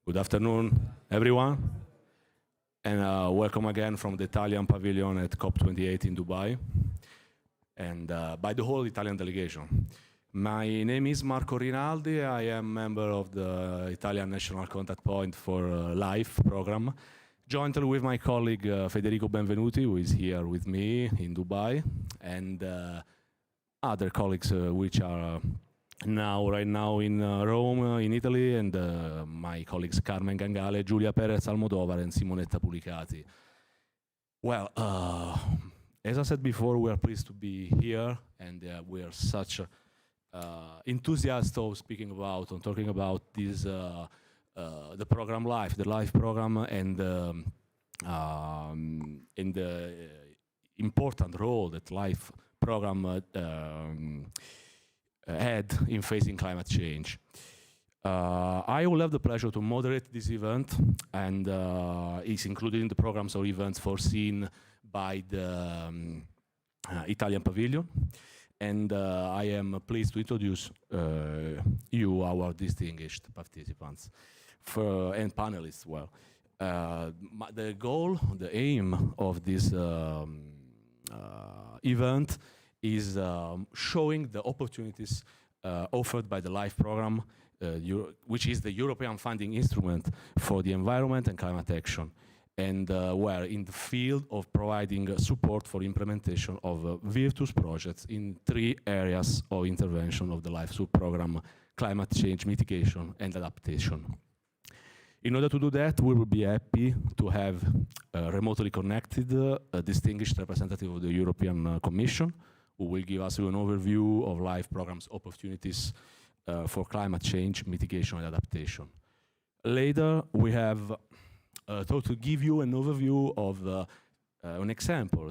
Good afternoon, everyone, and welcome again from the Italian pavilion at COP28 in Dubai, and by the whole Italian delegation. My name is Marco Rinaldi. I am member of the Italian National Contact Point for LIFE program, jointly with my colleague Federico Benvenuti, who is here with me in Dubai, and other colleagues which are right now in Rome, in Italy, and my colleagues Carmen Gangale, Giulia Perez Almodovar, and Simonetta Pulicati. Well, as I said before, we are pleased to be here, and we are such enthusiasts of talking about this, the program LIFE, the LIFE program, and the important role that LIFE program had in facing climate change. I will have the pleasure to moderate this event, and it's included in the programs or events foreseen by the Italian pavilion. And I am pleased to introduce you, our distinguished participants and panelists. Well, the goal, the aim of this event is showing the opportunities offered by the LIFE program, which is the European funding instrument for the environment and climate action, and we're in the field of providing support for implementation of virtuous projects in 3 areas of intervention of the LIFE sub-program: climate change mitigation and adaptation. In order to do that, we will be happy to have remotely connected a distinguished representative of the European Commission, who will give us an overview of LIFE program's opportunities for climate change, mitigation, and adaptation. Later, we have thought to give you an overview of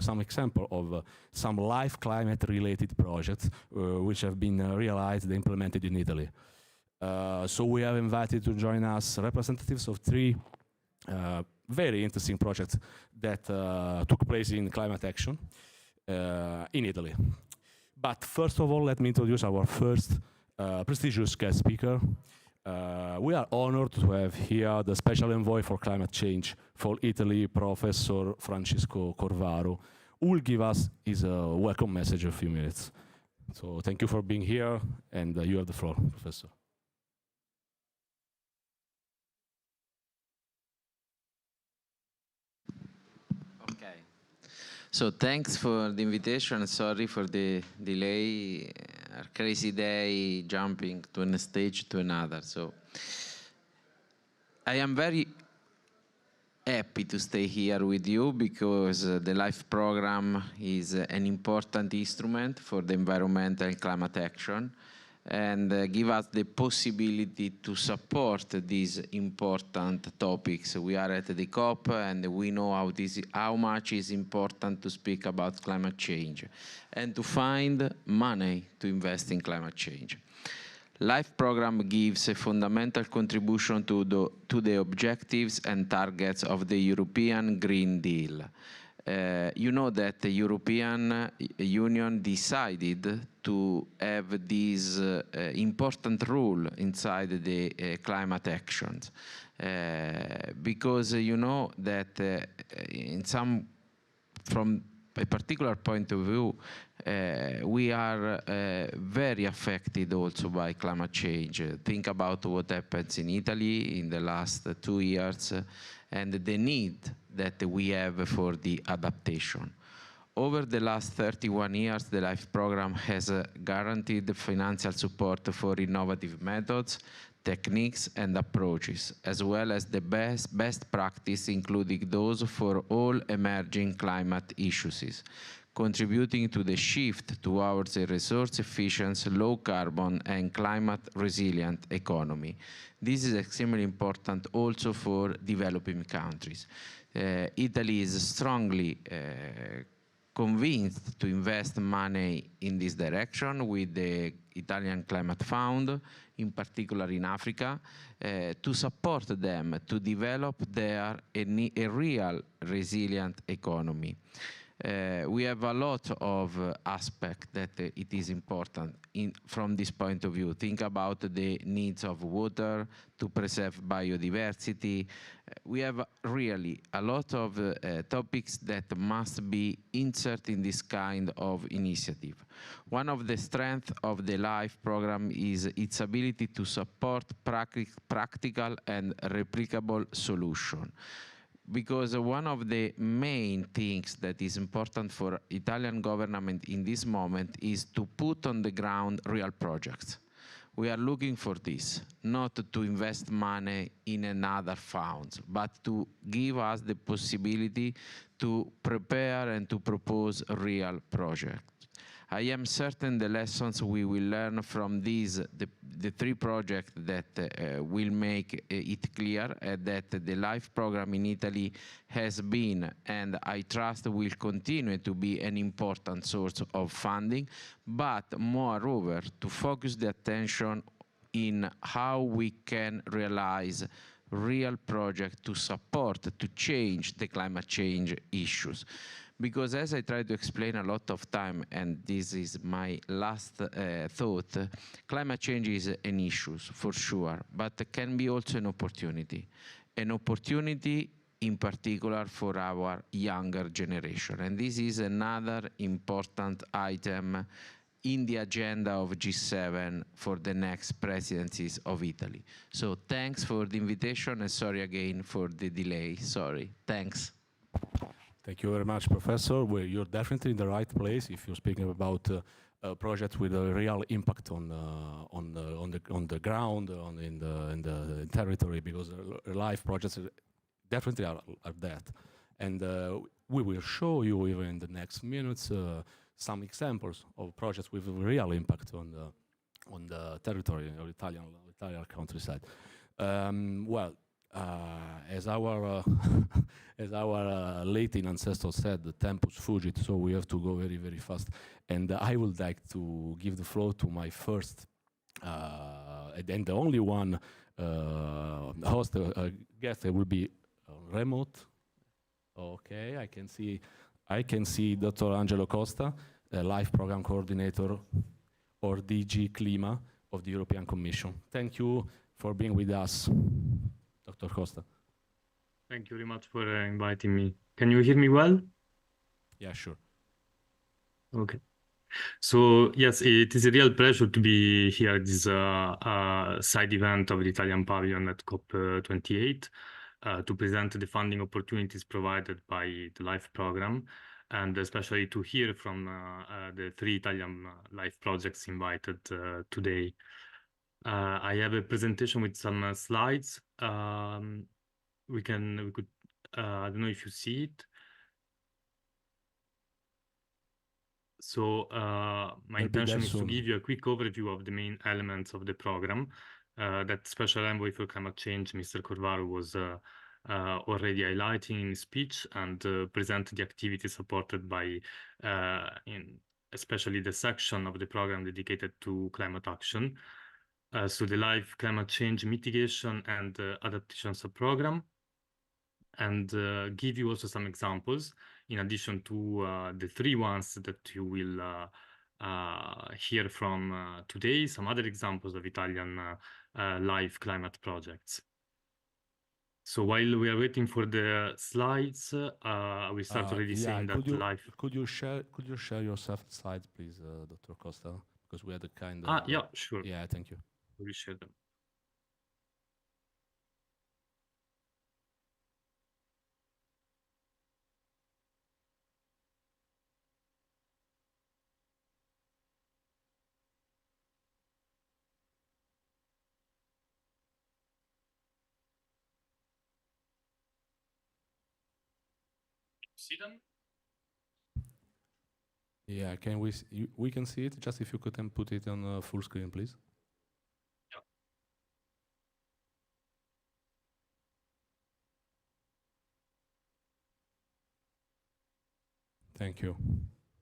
some example of some LIFE climate-related projects which have been realized and implemented in Italy. So we have invited to join us representatives of 3 very interesting projects that took place in climate action in Italy. But first of all, let me introduce our first prestigious guest speaker. We are honored to have here the Special Envoy for Climate Change for Italy, Professor Francisco Corvaro, who will give us his welcome message in a few minutes. So thank you for being here, and you have the floor, Professor. So thanks for the invitation. Sorry for the delay. A crazy day jumping to one stage to another. So I am very happy to stay here with you because the LIFE program is an important instrument for the environmental and climate action, and give us the possibility to support these important topics. We are at the COP, and we know how much is important to speak about climate change and to find money to invest in climate change. LIFE program gives a fundamental contribution to the objectives and targets of the European Green Deal. You know that the European Union decided to have this important rule inside the climate actions, because you know that from a particular point of view, we are very affected also by climate change. Think about what happens in Italy in the last 2 years and the need that we have for the adaptation. Over the last 31 years, the LIFE program has guaranteed financial support for innovative methods, techniques, and approaches, as well as the best practice, including those for all emerging climate issues, contributing to the shift towards a resource-efficient, low-carbon, and climate-resilient economy. This is extremely important also for developing countries. Italy is strongly convinced to invest money in this direction with the Italian Climate Fund, in particular in Africa, to support them to develop a real resilient economy. We have a lot of aspects that it is important from this point of view. Think about the needs of water to preserve biodiversity. We have really a lot of topics that must be inserted in this kind of initiative. One of the strengths of the LIFE program is its ability to support practical and replicable solutions. Because one of the main things that is important for Italian government in this moment is to put on the ground real projects. We are looking for this, not to invest money in another funds, but to give us the possibility to prepare and to propose real projects. I am certain the lessons we will learn from these, the three projects that will make it clear that the LIFE program in Italy has been, and I trust will continue to be, an important source of funding, but moreover, to focus the attention in how we can realize real projects to support, to change the climate change issues. Because as I try to explain a lot of time, and this is my last thought, climate change is an issue for sure, but it can be also an opportunity. An opportunity in particular for our younger generation. And this is another important item in the agenda of G7 for the next presidencies of Italy. So thanks for the invitation, and sorry again for the delay. Sorry. Thanks. Thank you very much, Professor. Well, you're definitely in the right place if you're speaking about a project with a real impact on the ground, in the territory, because live projects definitely are that. And we will show you even in the next minutes some examples of projects with a real impact on the territory of Italian countryside. As our as our Latin ancestor said, the tempus fugit, so we have to go very, very fast. And I would like to give the floor to my first and the only one host, guest. It will be remote. Okay, I can see Dr. Angelo Costa, a LIFE program coordinator or DG Clima of the European Commission. Thank you for being with us, Dr. Costa. Thank you very much for inviting me. Can you hear me well? Yeah, sure. Okay. So yes, it is a real pleasure to be here at this side event of the Italian pavilion at COP28 to present the funding opportunities provided by the LIFE program, and especially to hear from the three Italian LIFE projects invited today. I have a presentation with some slides. We could, I don't know if you see it. So my intention is to give you a quick overview of the main elements of the program that Special Envoy for Climate Change, Mr. Corvaro, was already highlighting in his speech, and present the activities supported by, especially the section of the program dedicated to climate action. So the LIFE Climate Change Mitigation and Adaptation Subprogram, and give you also some examples, in addition to the three ones that you will hear from today, some other examples of Italian LIFE climate projects. So while we are waiting for the slides, we start already saying that LIFE... Could you share your slides, please, Dr. Costa? Because we had a kind of... yeah, sure. Yeah, thank you. We share them. See them? Yeah, we can see it. Just if you could put it on full screen, please. Yeah. Thank you.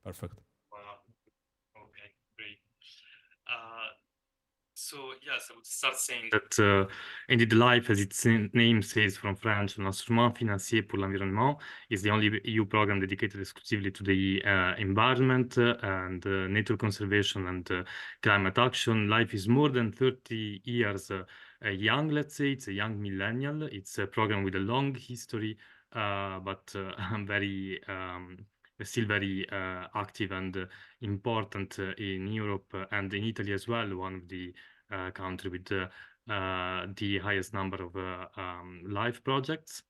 Perfect. Okay, great. So yes, I would start saying that indeed LIFE, as its name says from French, L'instrument financier pour l'environnement, is the only EU program dedicated exclusively to the environment and nature conservation and climate action. LIFE is more than 30 years young, let's say. It's a young millennial. It's a program with a long history, but very still very active and important in Europe and in Italy as well, one of the country with the highest number of LIFE projects.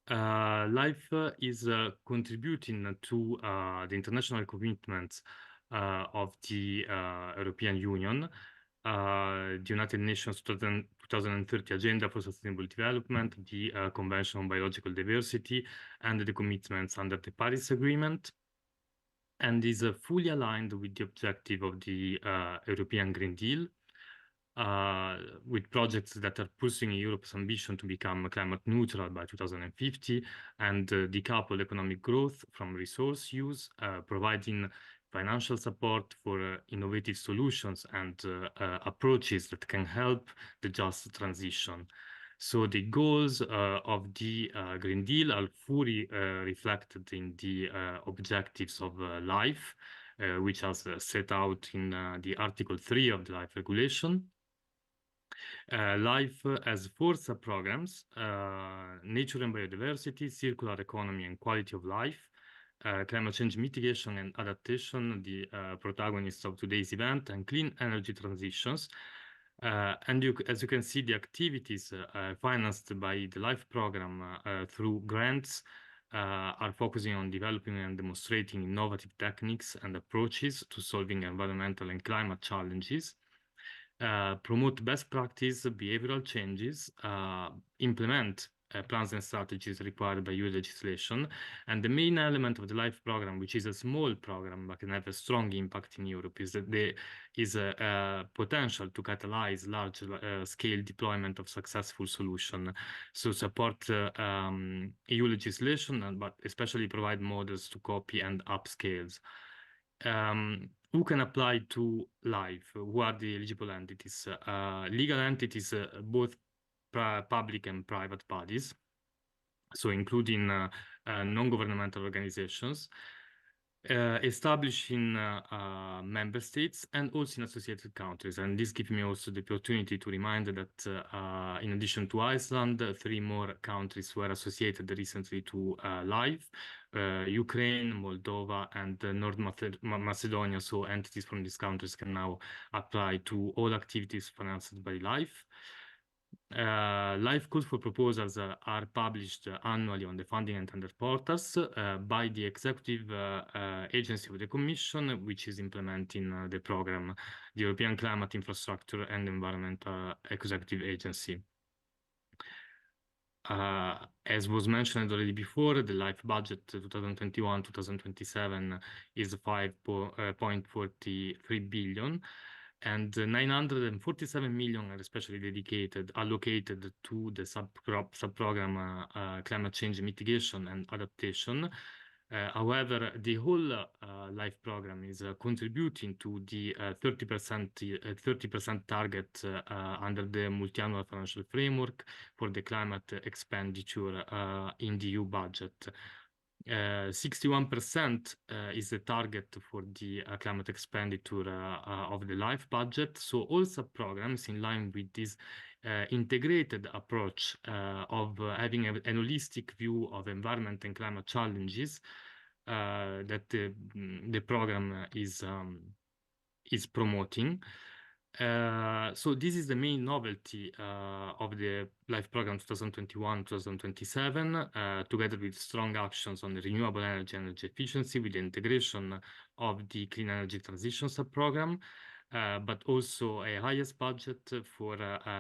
LIFE is contributing to the international commitments of the European Union, the United Nations 2030 Agenda for Sustainable Development, the Convention on Biological Diversity, and the commitments under the Paris Agreement, and is fully aligned with the objective of the European Green Deal, with projects that are pursuing Europe's ambition to become climate neutral by 2050 and decouple economic growth from resource use, providing financial support for innovative solutions and approaches that can help the just transition. So the goals of the Green Deal are fully reflected in the objectives of LIFE, which is set out in the Article 3 of the LIFE regulation. LIFE has 4 sub-programs: nature and biodiversity, circular economy and quality of life, climate change mitigation and adaptation, the protagonists of today's event, and clean energy transitions. And as you can see, the activities financed by the LIFE program through grants are focusing on developing and demonstrating innovative techniques and approaches to solving environmental and climate challenges, promote best practice behavioral changes, implement plans and strategies required by EU legislation. And the main element of the LIFE program, which is a small program but can have a strong impact in Europe, is that there is a potential to catalyze large scale deployment of successful solution. So support EU legislation, but especially provide models to copy and upscales. Who can apply to LIFE? Who are the eligible entities? Legal entities, both public and private bodies, so including non-governmental organizations, established in member states and also in associated countries. And this gives me also the opportunity to remind that in addition to Iceland, 3 more countries were associated recently to LIFE: Ukraine, Moldova, and North Macedonia. So entities from these countries can now apply to all activities financed by LIFE. LIFE calls for proposals are published annually on the funding and tender portals by the executive agency of the Commission, which is implementing the program, the European Climate Infrastructure and Environmental Executive Agency. As was mentioned already before, the LIFE budget 2021-2027 is 5.43 billion. And 947 million are especially allocated to the sub-program climate change mitigation and adaptation. However, the whole LIFE program is contributing to the 30% target under the multi-annual financial framework for the climate expenditure in the EU budget. 61% is the target for the climate expenditure of the LIFE budget. So all sub-programs in line with this integrated approach of having a holistic view of environment and climate challenges that the program is promoting. So this is the main novelty of the LIFE program 2021-2027, together with strong actions on the renewable energy efficiency, with the integration of the clean energy transition sub-program, but also a highest budget for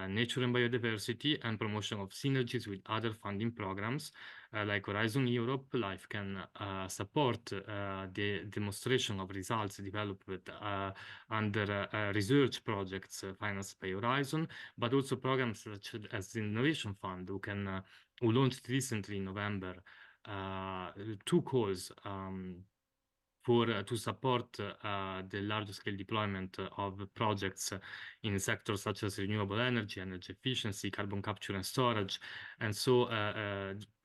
nature and biodiversity and promotion of synergies with other funding programs like Horizon Europe. LIFE can support the demonstration of results developed under research projects financed by Horizon, but also programs such as the Innovation Fund, who launched recently in November 2 calls to support the large-scale deployment of projects in sectors such as renewable energy, energy efficiency, carbon capture and storage. And so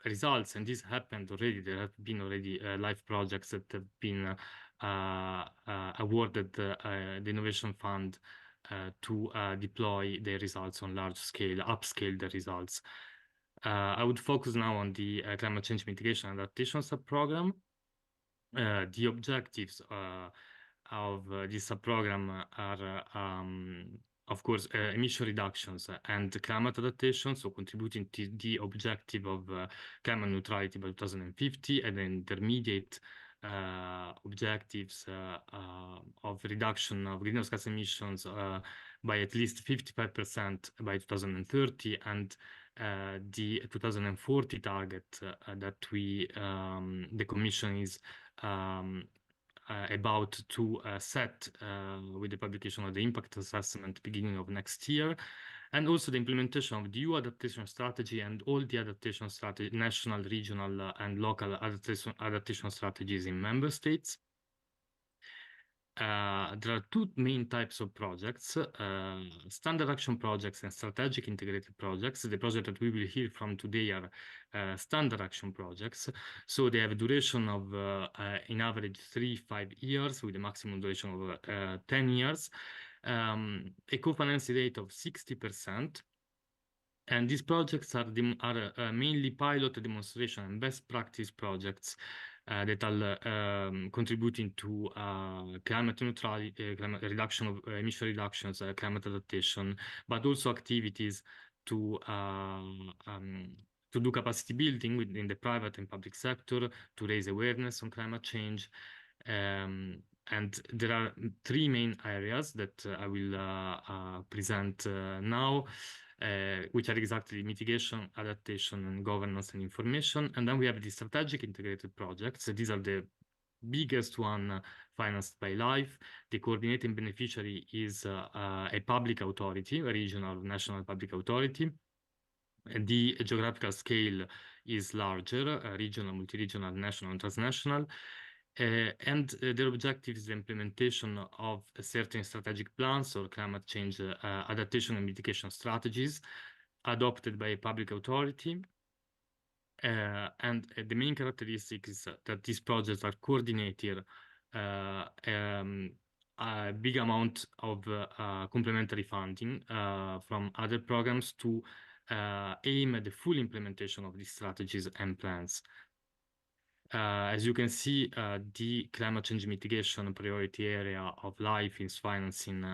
results, and this happened already, there have been already live projects that have been awarded the Innovation Fund to deploy their results on large scale, upscale the results. I would focus now on the climate change mitigation and adaptation subprogram. The objectives of this subprogram are, of course, emission reductions and climate adaptation, so contributing to the objective of climate neutrality by 2050, and intermediate objectives of reduction of greenhouse gas emissions by at least 55% by 2030, and the 2040 target that the Commission is about to set with the publication of the impact assessment beginning of next year, and also the implementation of the EU adaptation strategy and all the adaptation strategy, national, regional, and local adaptation strategies in member states. There are two main types of projects, standard action projects and strategic integrated projects. The projects that we will hear from today are standard action projects. So they have a duration of, in average, 3-5 years with a maximum duration of 10 years, a co-financing rate of 60%. And these projects are mainly pilot demonstration and best practice projects that are contributing to climate neutrality, climate reduction of emission reductions, climate adaptation, but also activities to do capacity building within the private and public sector, to raise awareness on climate change. And there are three main areas that I will present now, which are exactly mitigation, adaptation, and governance and information. And then we have the strategic integrated projects. So these are the biggest one financed by LIFE. The coordinating beneficiary is a public authority, a regional, national public authority. The geographical scale is larger, regional, multi-regional, national, and transnational. And their objective is the implementation of certain strategic plans or climate change adaptation and mitigation strategies adopted by a public authority. And the main characteristic is that these projects are coordinated, a big amount of complementary funding from other programs to aim at the full implementation of these strategies and plans. As you can see, the climate change mitigation priority area of LIFE is financing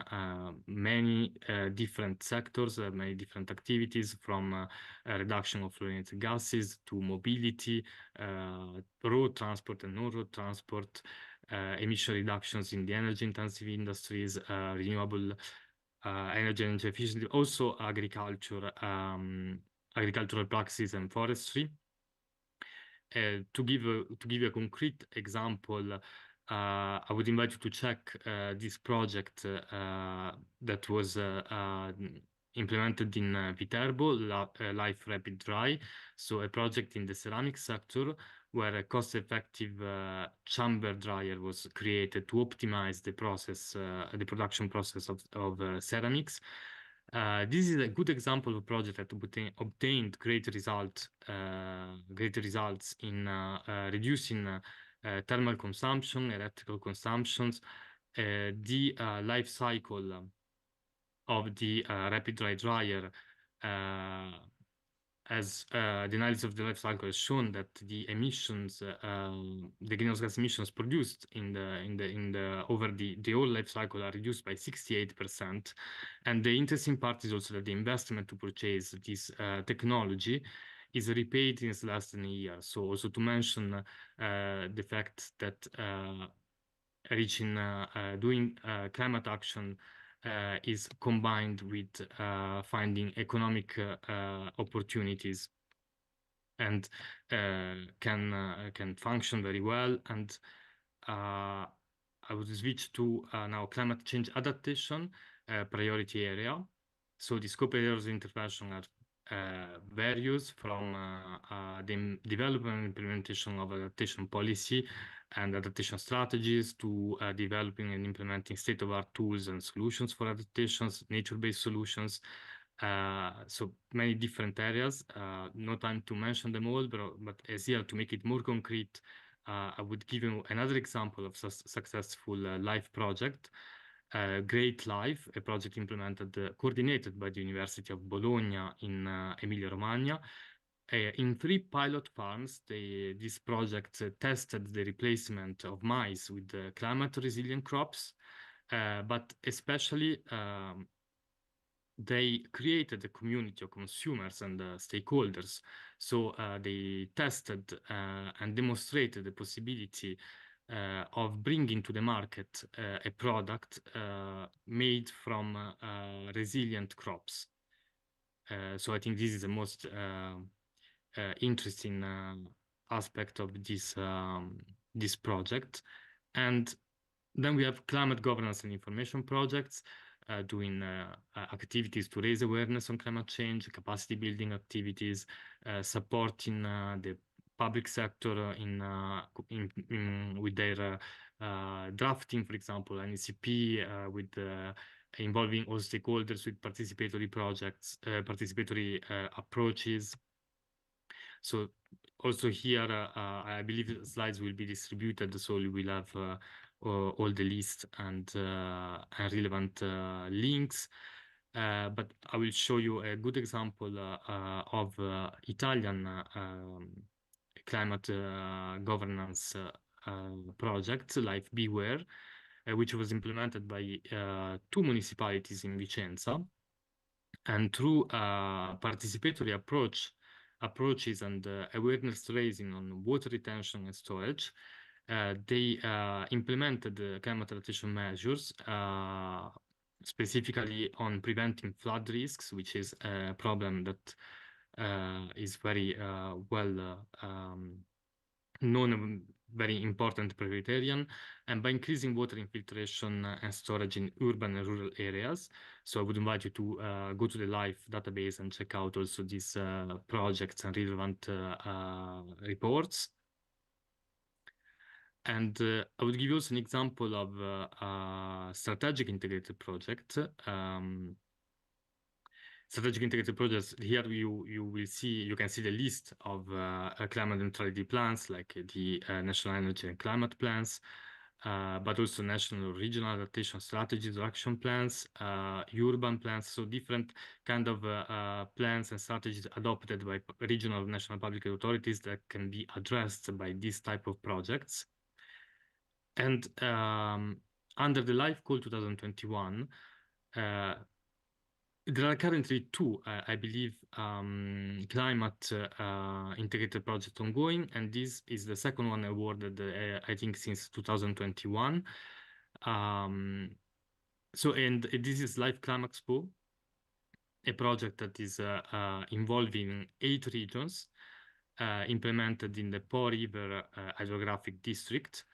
many different sectors, many different activities, from reduction of fluorinated gases to mobility, road transport and non-road transport, emission reductions in the energy-intensive industries, renewable energy and efficiency, also agriculture, agricultural practices and forestry. To give you a concrete example, I would invite you to check this project that was implemented in Viterbo, Life Rapid Dry. So a project in the ceramic sector where a cost-effective chamber dryer was created to optimize the process, the production process of ceramics. This is a good example of a project that obtained great results in reducing thermal consumption, electrical consumptions. The life cycle of the rapid dry dryer, as the analysis of the life cycle has shown that the emissions, the greenhouse gas emissions produced over the whole life cycle are reduced by 68%. And the interesting part is also that the investment to purchase this technology is repaid in less than a year. So also to mention the fact that doing climate action is combined with finding economic opportunities, and can function very well. And I would switch to now climate change adaptation priority area. So the scope areas of intervention are various, from the development and implementation of adaptation policy and adaptation strategies to developing and implementing state-of-the-art tools and solutions for adaptations, nature-based solutions. So many different areas. No time to mention them all, but as here to make it more concrete, I would give you another example of successful LIFE project. Great Life, a project implemented, coordinated by the University of Bologna in Emilia-Romagna. In 3 pilot farms, this project tested the replacement of maize with climate-resilient crops, but especially they created a community of consumers and stakeholders. So they tested and demonstrated the possibility of bringing to the market a product made from resilient crops. So I think this is the most interesting aspect of this project. And then we have climate governance and information projects, doing activities to raise awareness on climate change, capacity building activities, supporting the public sector with their drafting, for example, an ECP with involving all stakeholders with participatory projects, participatory approaches. So also here, I believe the slides will be distributed, so we will have all the list and relevant links. But I will show you a good example of Italian climate governance project, like Beware, which was implemented by 2 municipalities in Vicenza. And through participatory approaches and awareness raising on water retention and storage, they implemented climate adaptation measures, specifically on preventing flood risks, which is a problem that is very well known, very important criterion, and by increasing water infiltration and storage in urban and rural areas. So I would invite you to go to the LIFE database and check out also these projects and relevant reports. And I would give you also an example of a strategic integrated project. Strategic integrated projects, here you can see the list of climate neutrality plans, like the national energy and climate plans, but also national regional adaptation strategies or action plans, urban plans, so different kind of plans and strategies adopted by regional national public authorities that can be addressed by this type of projects. And under the LIFE Call 2021, there are currently 2, I believe, climate integrated projects ongoing, and this is the second one awarded, I think, since 2021. So, and this is Life Climate Expo, a project that is involving 8 regions, implemented in the Po River hydrographic district.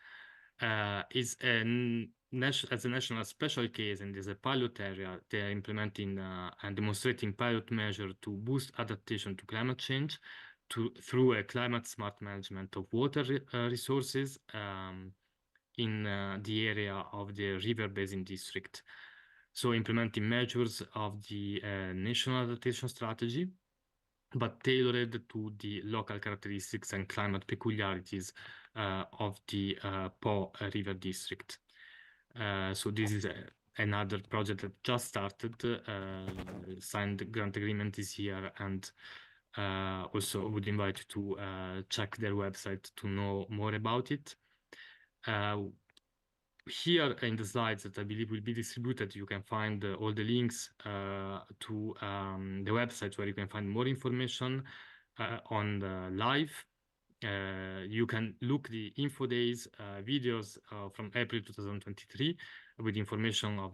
Is as a national special case, and as a pilot area, they are implementing and demonstrating pilot measure to boost adaptation to climate change through a climate smart management of water resources in the area of the river basin district. So implementing measures of the national adaptation strategy, but tailored to the local characteristics and climate peculiarities of the Po River district. So this is another project that just started, signed the grant agreement this year, and also would invite you to check their website to know more about it. Here in the slides that I believe will be distributed, you can find all the links to the website where you can find more information on the LIFE. You can look the info days videos from April 2023 with information of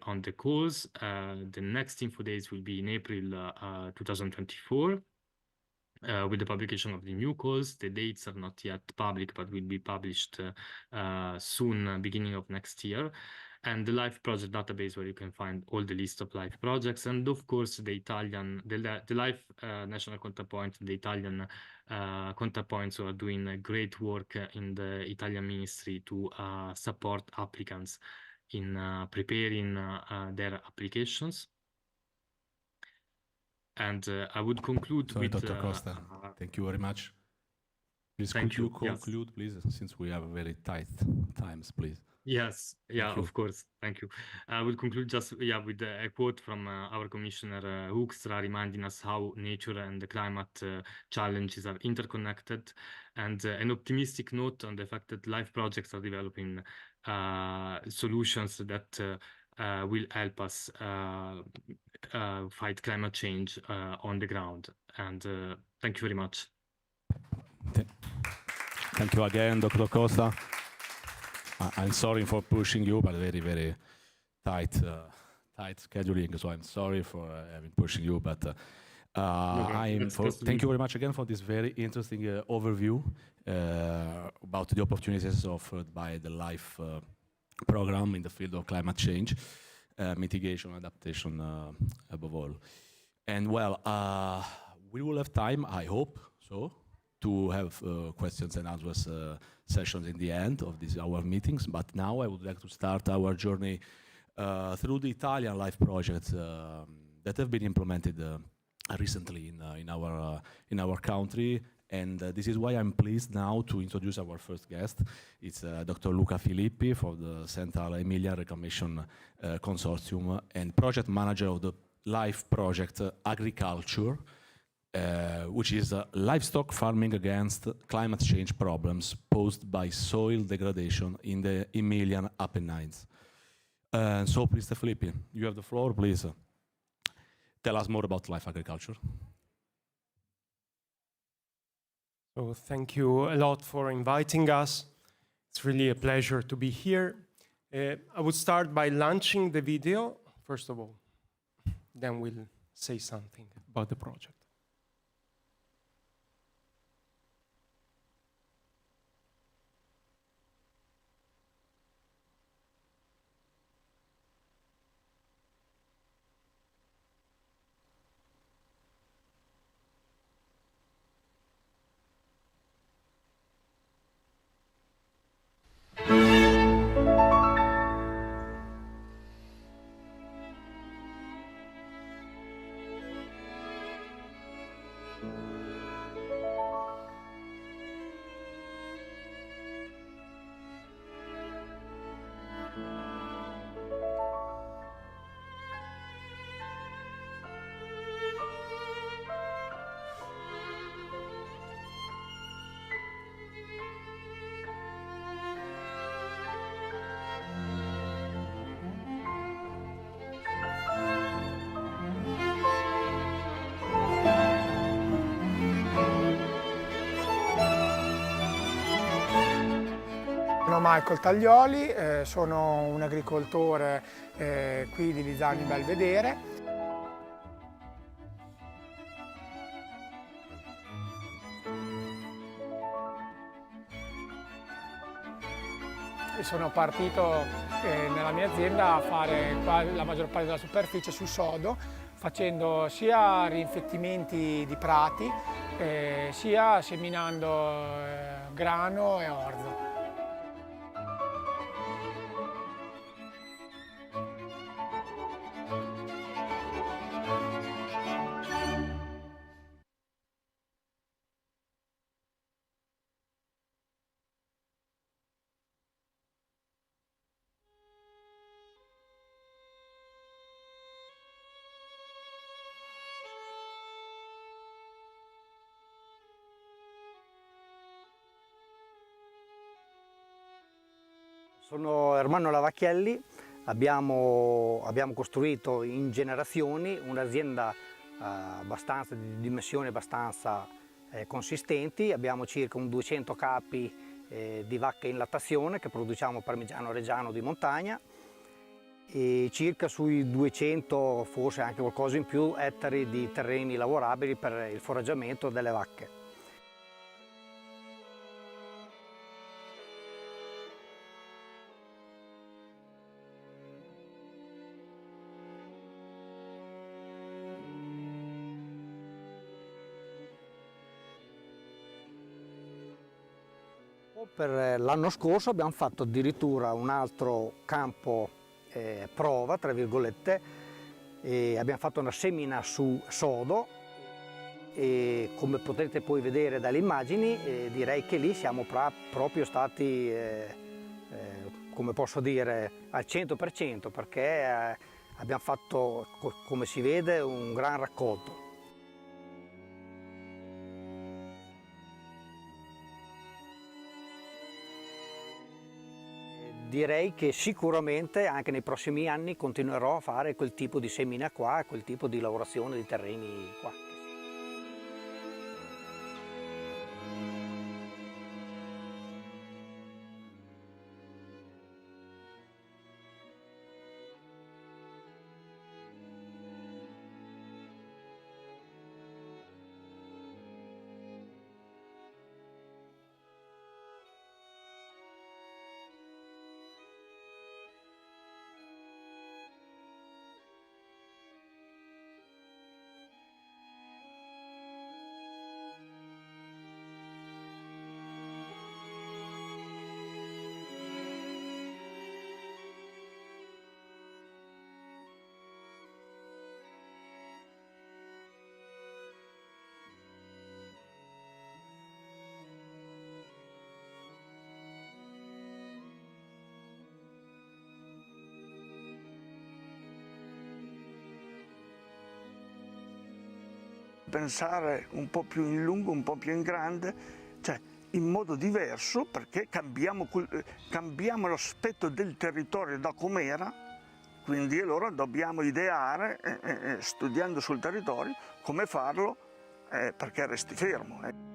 on the calls. The next info days will be in April 2024. With the publication of the new calls. The dates are not yet public, but will be published soon, beginning of next year. and the LIFE project database, where you can find all the list of LIFE projects, and of course the LIFE national counterpoint, the Italian counterpoints who are doing great work in the Italian ministry to support applicants in preparing their applications. And I would conclude Sorry, with... Dr. Costa, thank you very much. Please, could you conclude, please, since we have very tight times, please. Yes, yeah, of course. Thank you. I will conclude just with a quote from our Commissioner Hoekstra, reminding us how nature and the climate challenges are interconnected, and an optimistic note on the fact that LIFE projects are developing solutions that will help us fight climate change on the ground. And thank you very much. Thank you again, Dr. Costa. I'm sorry for pushing you, but very, very tight scheduling. So I'm sorry for having pushing you, but thank you very much again for this very interesting overview about the opportunities offered by the LIFE program in the field of climate change, mitigation, adaptation, above all. And well, we will have time, I hope so, to have questions and answers sessions in the end of our meetings. But now I would like to start our journey through the Italian LIFE projects that have been implemented recently in our country. And this is why I'm pleased now to introduce our first guest. It's Dr. Luca Filippi from the Central Emilia Reclamation Consortium and project manager of the LIFE project Agriculture, which is livestock farming against climate change problems posed by soil degradation in the Emilian Apennines. So, Mr. Filippi, you have the floor, please. Tell us more about LIFE Agriculture. So thank you a lot for inviting us. It's really a pleasure to be here. I would start by launching the video, first of all. Then we'll say something about the project. Sono Michael Taglioli, sono un agricoltore qui di Lisani Belvedere. E sono partito nella mia azienda a fare la maggior parte della superficie su sodo, facendo sia rinfettimenti di prati, sia seminando grano e orzo. Sono Ermanno Lavacchielli, abbiamo costruito in generazioni un'azienda di dimensioni abbastanza consistenti. Abbiamo circa 200 capi di vacche in lattazione che produciamo parmigiano reggiano di montagna e circa sui 200, forse anche qualcosa in più, ettari di terreni lavorabili per il foraggiamento delle vacche. Per l'anno scorso abbiamo fatto addirittura un altro campo prova, tra virgolette, e abbiamo fatto una semina su sodo e come potete poi vedere dalle immagini direi che lì siamo proprio stati, come posso dire, al 100% perché abbiamo fatto, come si vede, un gran raccolto. Direi che sicuramente anche nei prossimi anni continuerò a fare quel tipo di semina qua, quel tipo di lavorazione di terreni qua. Pensare un po' più in lungo, un po' più in grande, cioè in modo diverso, perché cambiamo l'aspetto del territorio da com'era, quindi allora dobbiamo ideare, studiando sul territorio, come farlo perché resti fermo.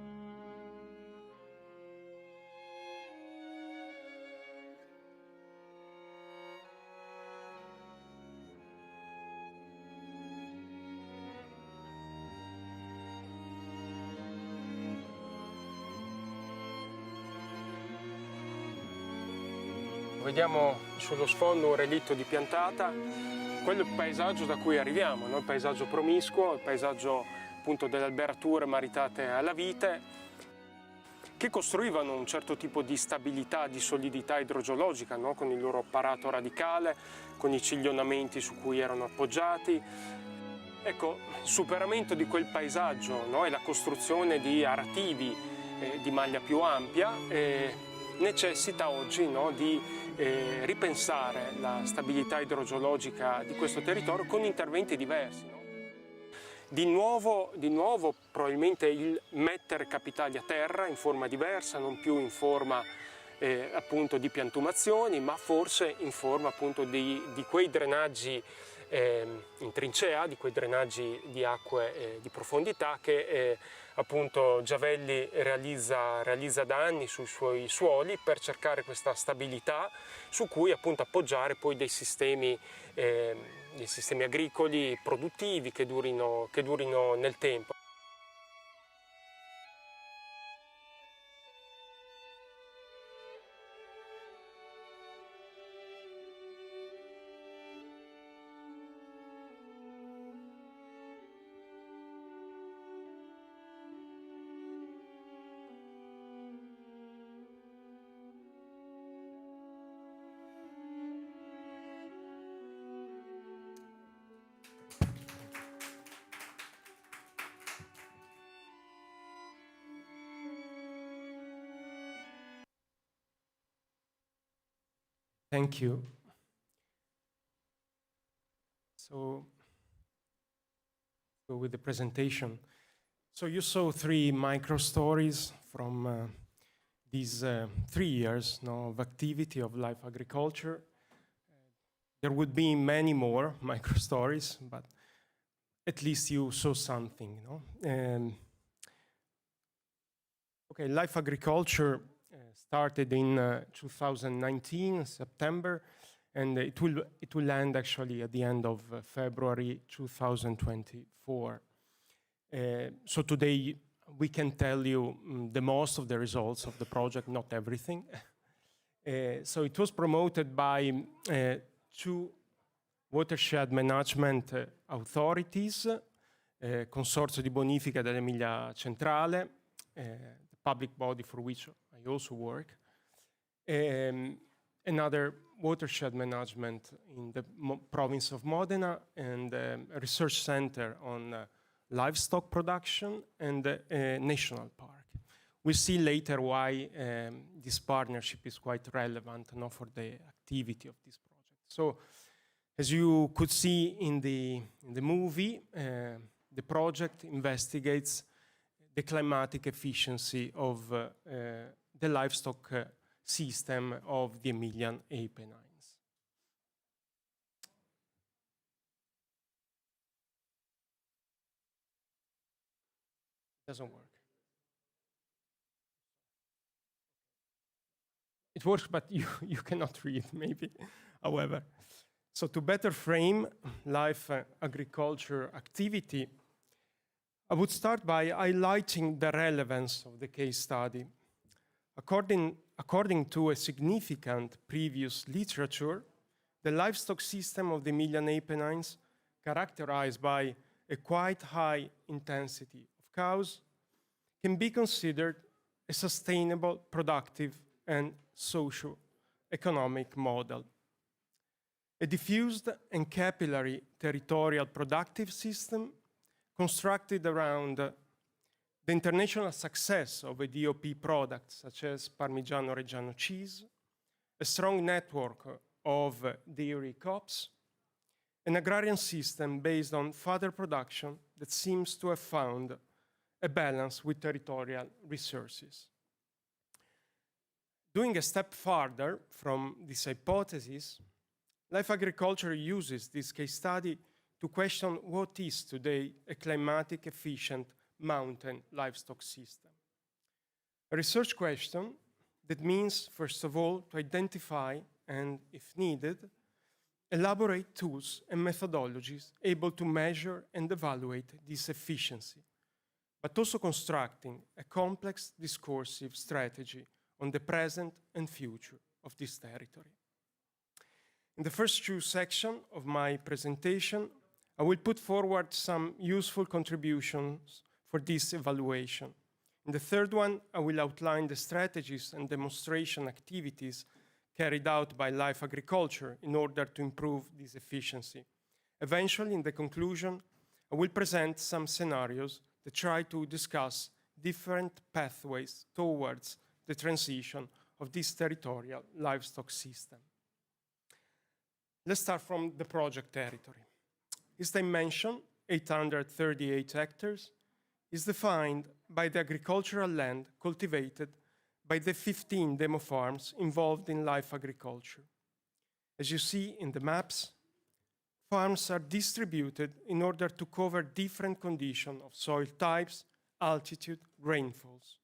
Vediamo sullo sfondo un relitto di piantata, quello è il paesaggio da cui arriviamo, no? Il paesaggio promiscuo, il paesaggio appunto delle alberature maritate alla vite, che costruivano un certo tipo di stabilità, di solidità idrogeologica, no? Con il loro apparato radicale, con i ciglionamenti su cui erano appoggiati. Ecco, il superamento di quel paesaggio, no? E la costruzione di arativi di maglia più ampia necessita oggi, no? Di ripensare la stabilità idrogeologica di questo territorio con interventi diversi. No? Di nuovo probabilmente il mettere capitali a terra in forma diversa, non più in forma appunto di piantumazioni, ma forse in forma appunto di quei drenaggi in trincea, di quei drenaggi di acque di profondità che appunto Giavelli realizza da anni sui suoi suoli per cercare questa stabilità su cui appunto appoggiare poi dei sistemi agricoli produttivi che durino nel tempo. Thank you. So with the presentation. So you saw 3 micro stories from these 3 years of activity of life agriculture. There would be many more micro stories, but at least you saw something. Okay, life agriculture started in 2019, September, and it will end actually at the end of February 2024. So today we can tell you the most of the results of the project, not everything. So it was promoted by 2 watershed management authorities, Consorzio di Bonifica dell'Emilia Centrale, the public body for which I I also work. Another watershed management in the province of Modena, and a research center on livestock production, and a national park. We'll see later why this partnership is quite relevant for the activity of this project. So, as you could see in the movie, the project investigates the climatic efficiency of the livestock system of the Emilian Apennines. Doesn't work. It works, but you cannot read, maybe, however. So to better frame life agriculture activity, I would start by highlighting the relevance of the case study. According to a significant previous literature, the livestock system of the Emilian Apennines, characterized by a quite high intensity of cows, can be considered a sustainable, productive, and socio-economic model. A diffused and capillary territorial productive system constructed around the international success of a DOP product such as Parmigiano Reggiano cheese, a strong network of dairy COPs, an agrarian system based on fodder production that seems to have found a balance with territorial resources. Doing a step further from this hypothesis, life agriculture uses this case study to question what is today a climatic efficient mountain livestock system. A research question that means, first of all, to identify and, if needed, elaborate tools and methodologies able to measure and evaluate this efficiency, but also constructing a complex discursive strategy on the present and future of this territory. In the first two sections of my presentation, I will put forward some useful contributions for this evaluation. In the third one, I will outline the strategies and demonstration activities carried out by life agriculture in order to improve this efficiency. Eventually, in the conclusion, I will present some scenarios that try to discuss different pathways towards the transition of this territorial livestock system. Let's start from the project territory. Its dimension, 838 hectares, is defined by the agricultural land cultivated by the 15 demo farms involved in life agriculture. As you see in the maps, farms are distributed in order to cover different conditions of soil types, altitude, rainfalls.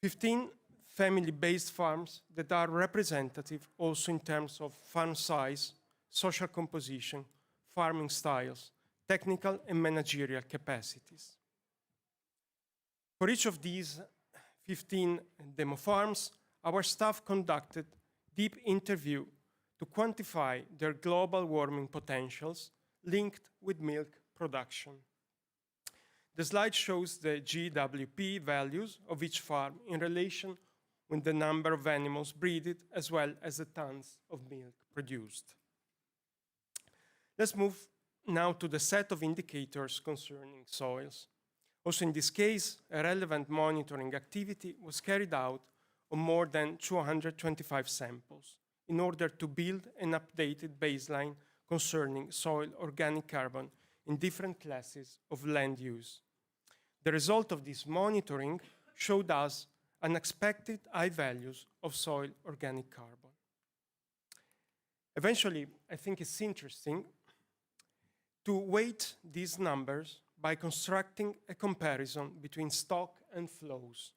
15 family-based farms that are representative also in terms of farm size, social composition, farming styles, technical and managerial capacities. For each of these 15 demo farms, our staff conducted deep interview to quantify their global warming potentials linked with milk production. The slide shows the GWP values of each farm in relation with the number of animals breeded as well as the tons of milk produced. Let's move now to the set of indicators concerning soils. Also in this case, a relevant monitoring activity was carried out on more than 225 samples in order to build an updated baseline concerning soil organic carbon in different classes of land use. The result of this monitoring showed us unexpected high values of soil organic carbon. Eventually, I think it's interesting to weight these numbers by constructing a comparison between stock and flows.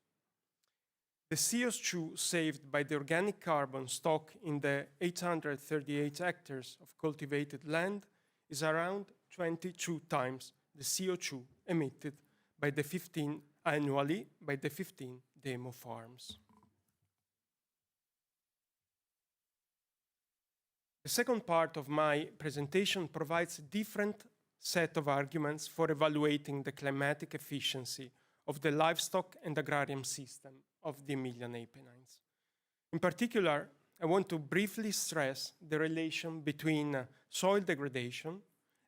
The CO2 saved by the organic carbon stock in the 838 hectares of cultivated land is around 22 times the CO2 emitted by the 15 annually by the 15 demo farms. The second part of my presentation provides a different set of arguments for evaluating the climatic efficiency of the livestock and agrarian system of the Emilian Apennines. In particular, I want to briefly stress the relation between soil degradation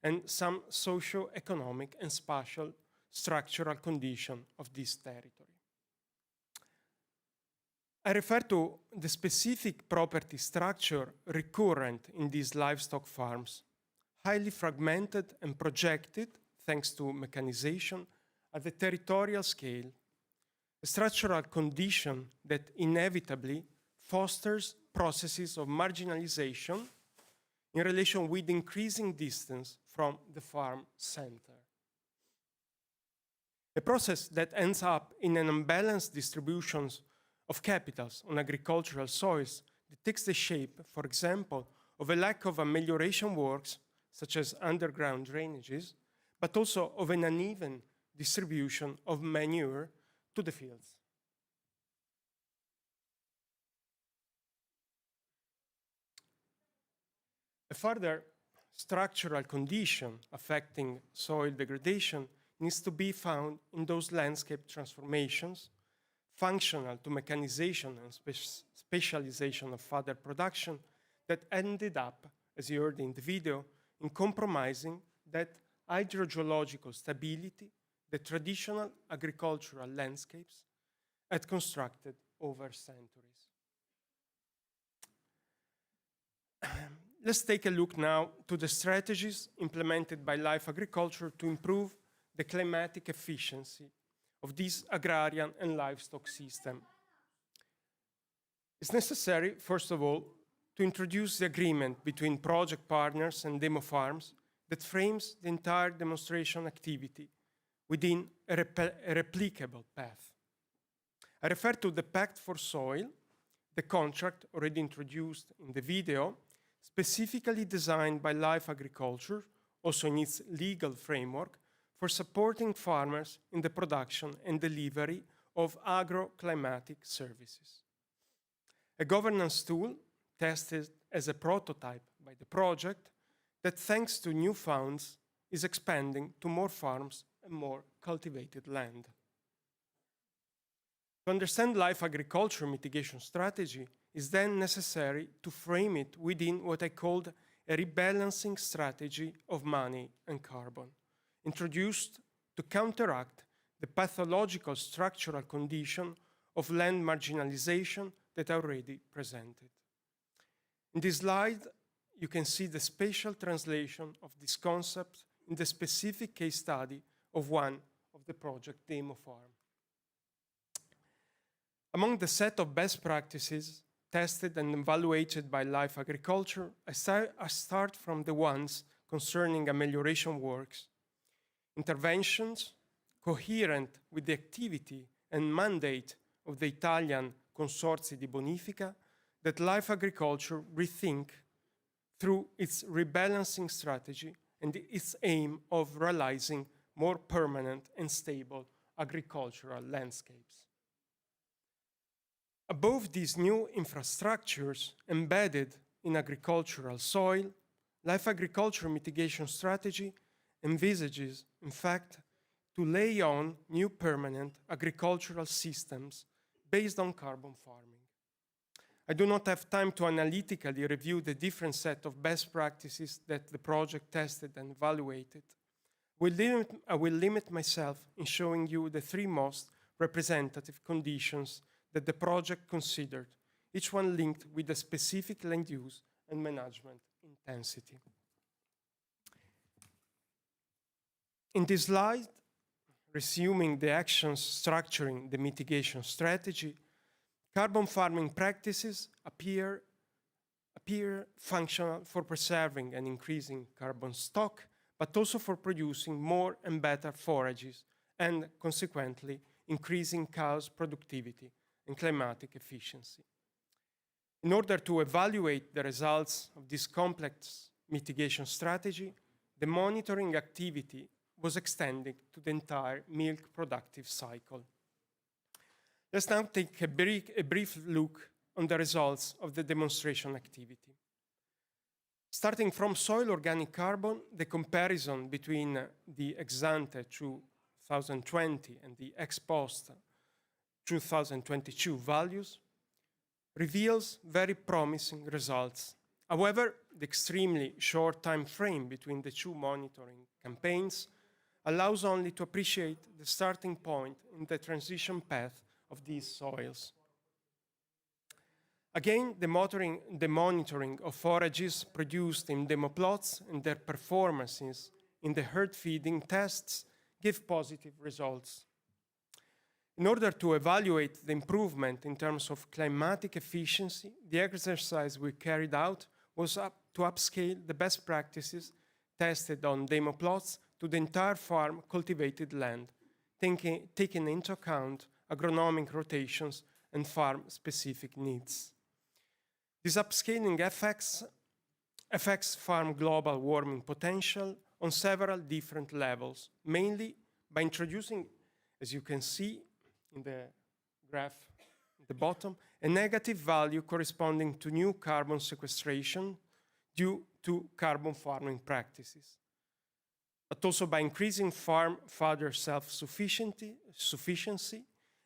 and some socio-economic and spatial structural condition of this territory. I refer to the specific property structure recurrent in these livestock farms, highly fragmented and projected thanks to mechanization at the territorial scale, a structural condition that inevitably fosters processes of marginalization in relation with increasing distance from the farm center. A process that ends up in an unbalanced distribution of capitals on agricultural soils that takes the shape, for example, of a lack of amelioration works, such as underground drainages, but also of an uneven distribution of manure to the fields. A further structural condition affecting soil degradation needs to be found in those landscape transformations, functional to mechanization and specialization of further production, that ended up, as you heard in the video, in compromising that hydrogeological stability that traditional agricultural landscapes had constructed over centuries. Let's take a look now to the strategies implemented by Life Agriculture to improve the climatic efficiency of this agrarian and livestock system. It's necessary, first of all, to introduce the agreement between project partners and demo farms that frames the entire demonstration activity within a replicable path. I refer to the Pact for Soil, the contract already introduced in the video, specifically designed by Life Agriculture, also in its legal framework, for supporting farmers in the production and delivery of agroclimatic services. A governance tool tested as a prototype by the project that, thanks to new funds, is expanding to more farms and more cultivated land. To understand Life Agriculture mitigation strategy, is then necessary to frame it within what I called a rebalancing strategy of money and carbon, introduced to counteract the pathological structural condition of land marginalization that I already presented. In this slide, you can see the spatial translation of this concept in the specific case study of one of the project demo farm. Among the set of best practices tested and evaluated by Life Agriculture, I start from the ones concerning amelioration works, interventions coherent with the activity and mandate of the Italian Consorzi di Bonifica that Life Agriculture rethink through its rebalancing strategy and its aim of realizing more permanent and stable agricultural landscapes. Above these new infrastructures embedded in agricultural soil, Life Agriculture mitigation strategy envisages, in fact, to lay on new permanent agricultural systems based on carbon farming. I do not have time to analytically review the different set of best practices that the project tested and evaluated. I will limit myself in showing you the three most representative conditions that the project considered, each one linked with a specific land use and management intensity. In this slide, resuming the actions structuring the mitigation strategy, carbon farming practices appear functional for preserving and increasing carbon stock, but also for producing more and better forages and consequently increasing cows' productivity and climatic efficiency. In order to evaluate the results of this complex mitigation strategy, the monitoring activity was extended to the entire milk productive cycle. Let's now take a brief look on the results of the demonstration activity. Starting from soil organic carbon, the comparison between the ex ante 2020 and the ex post 2022 values, reveals very promising results. However, the extremely short time frame between the two monitoring campaigns allows only to appreciate the starting point in the transition path of these soils. Again, the monitoring of forages produced in demo plots and their performances in the herd feeding tests give positive results. In order to evaluate the improvement in terms of climatic efficiency, the exercise we carried out was to upscale the best practices tested on demo plots to the entire farm cultivated land, taking into account agronomic rotations and farm-specific needs. This upscaling affects farm global warming potential on several different levels, mainly by introducing, as you can see in the graph at the bottom, a negative value corresponding to new carbon sequestration due to carbon farming practices, but also by increasing farm fodder self-sufficiency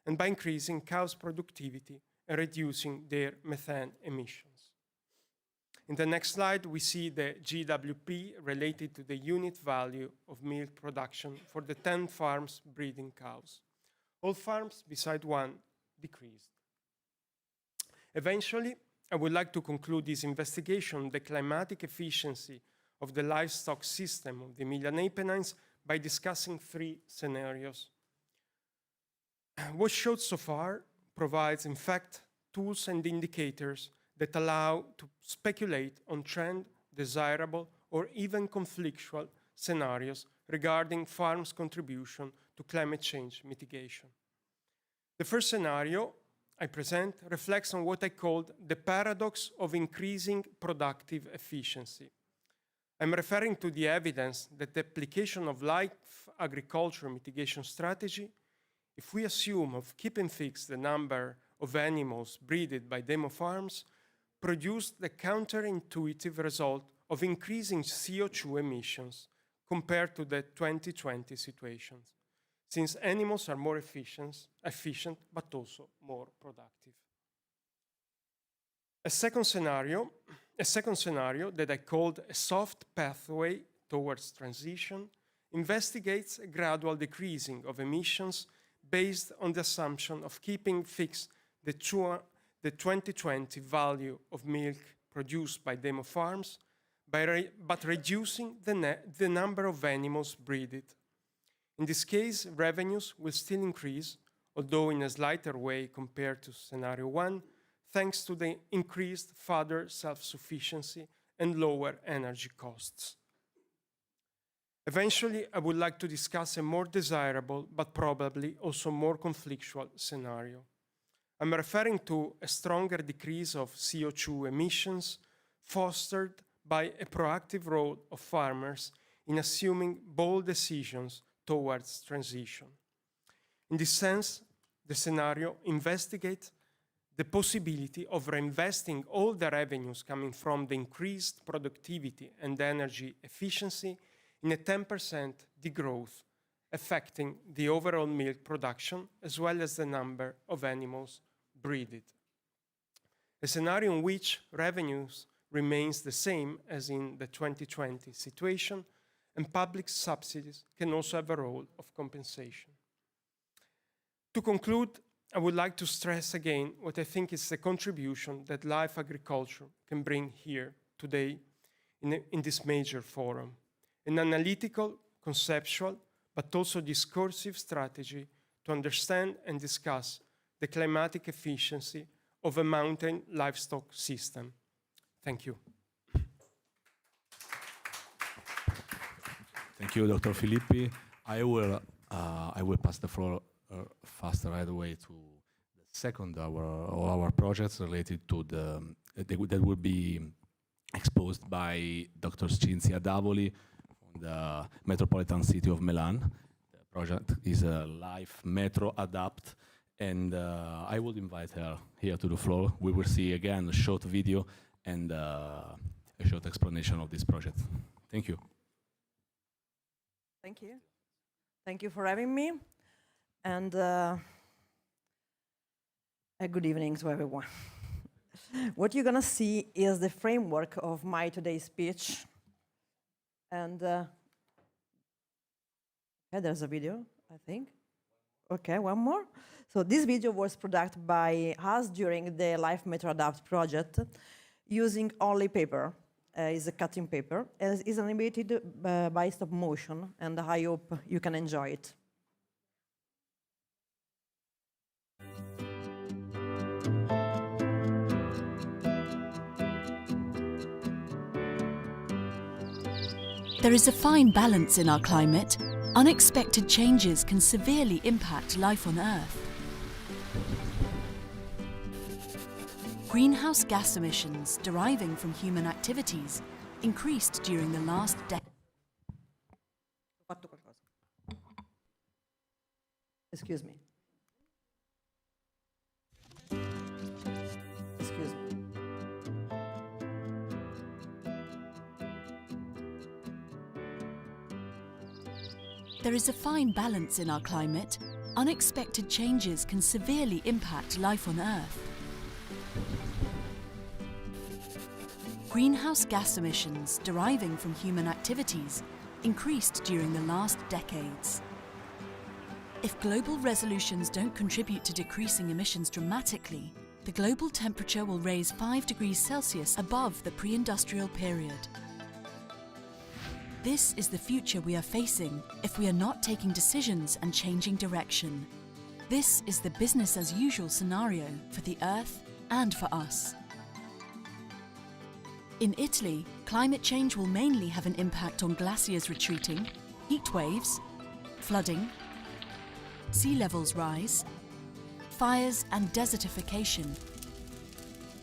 and by increasing cows' productivity and reducing their methane emissions. In the next slide, we see the GWP related to the unit value of milk production for the 10 farms breeding cows. All farms, beside one, decreased. Eventually, I would like to conclude this investigation on the climatic efficiency of the livestock system of the Emilian Apennines by discussing 3 scenarios. What showed so far provides, in fact, tools and indicators that allow to speculate on trend, desirable, or even conflictual scenarios regarding farms' contribution to climate change mitigation. The first scenario I present reflects on what I called the paradox of increasing productive efficiency. I'm referring to the evidence that the application of life agriculture mitigation strategy, if we assume of keeping fixed the number of animals breeded by demo farms, produced the counterintuitive result of increasing CO2 emissions compared to the 2020 situation, since animals are more efficient but also more productive. A second scenario that I called a soft pathway towards transition investigates a gradual decreasing of emissions based on the assumption of keeping fixed the 2020 value of milk produced by demo farms, but reducing the number of animals breeded. In this case, revenues will still increase, although in a slighter way compared to scenario 1, thanks to the increased fodder self-sufficiency and lower energy costs. Eventually, I would like to discuss a more desirable, but probably also more conflictual scenario. I'm referring to a stronger decrease of CO2 emissions fostered by a proactive role of farmers in assuming bold decisions towards transition. In this sense, the scenario investigates the possibility of reinvesting all the revenues coming from the increased productivity and energy efficiency in a 10% degrowth, affecting the overall milk production as well as the number of animals breeded. A scenario in which revenues remains the same as in the 2020 situation, and public subsidies can also have a role of compensation. To conclude, I would like to stress again what I think is the contribution that life agriculture can bring here today in this major forum. An analytical, conceptual, but also discursive strategy to understand and discuss the climatic efficiency of a mountain livestock system. Thank you. Thank you, Dr. Filippi. I will pass the floor fast right away to the second of our projects related to that will be exposed by Dr. Cinzia Davoli from the Metropolitan City of Milan. The project is a Life Metro Adapt, and I would invite her here to the floor. We will see again a short video and a short explanation of this project. Thank you. Thank you. Thank you for having me. And Good evening to everyone. What you're gonna see is the framework of my today's speech. And okay, there's a video, I think. Okay, one more. So this video was produced by us during the Life Metro Adapt project using only paper. It's a cutting paper. It's animated by stop motion, and I hope you can enjoy it. There is a fine balance in our climate. Unexpected changes can severely impact life on Earth. Greenhouse gas emissions deriving from human activities increased during the last decade. Excuse me. Excuse me. There is a fine balance in our climate. Unexpected changes can severely impact life on Earth. Greenhouse gas emissions deriving from human activities increased during the last decades. If global resolutions don't contribute to decreasing emissions dramatically, the global temperature will raise 5 degrees Celsius above the pre-industrial period. This is the future we are facing if we are not taking decisions and changing direction. This is the business as usual scenario for the Earth and for us. In Italy, climate change will mainly have an impact on glaciers retreating, heat waves, flooding, sea levels rise, fires and desertification.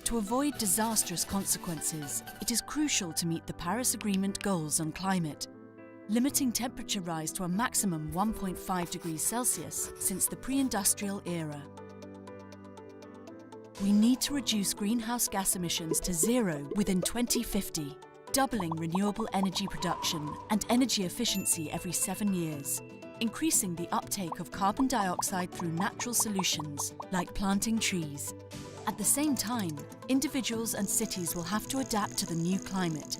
To avoid disastrous consequences, it is crucial to meet the Paris Agreement goals on climate, limiting temperature rise to a maximum 1.5 degrees Celsius since the pre-industrial era. We need to reduce greenhouse gas emissions to zero within 2050, doubling renewable energy production and energy efficiency every 7 years, increasing the uptake of carbon dioxide through natural solutions like planting trees. At the same time, individuals and cities will have to adapt to the new climate,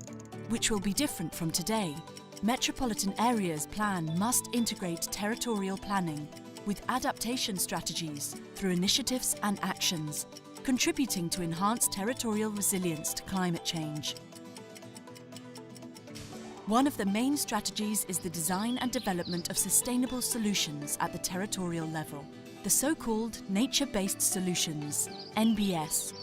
which will be different from today. Metropolitan areas plan must integrate territorial planning with adaptation strategies through initiatives and actions, contributing to enhanced territorial resilience to climate change. One of the main strategies is the design and development of sustainable solutions at the territorial level. The so-called nature-based solutions, NBS.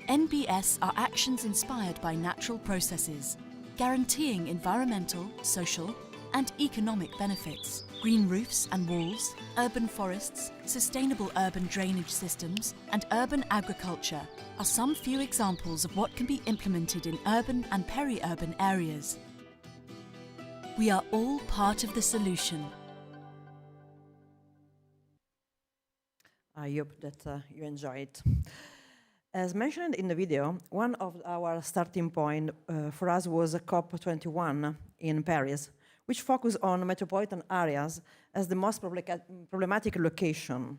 NBS are actions inspired by natural processes, guaranteeing environmental, social, and economic benefits. Green roofs and walls, urban forests, sustainable urban drainage systems, and urban agriculture are some few examples of what can be implemented in urban and peri-urban areas. We are all part of the solution. I hope that you enjoy it. As mentioned in the video, one of our starting points for us was COP28 in Paris, which focused on metropolitan areas as the most problematic location.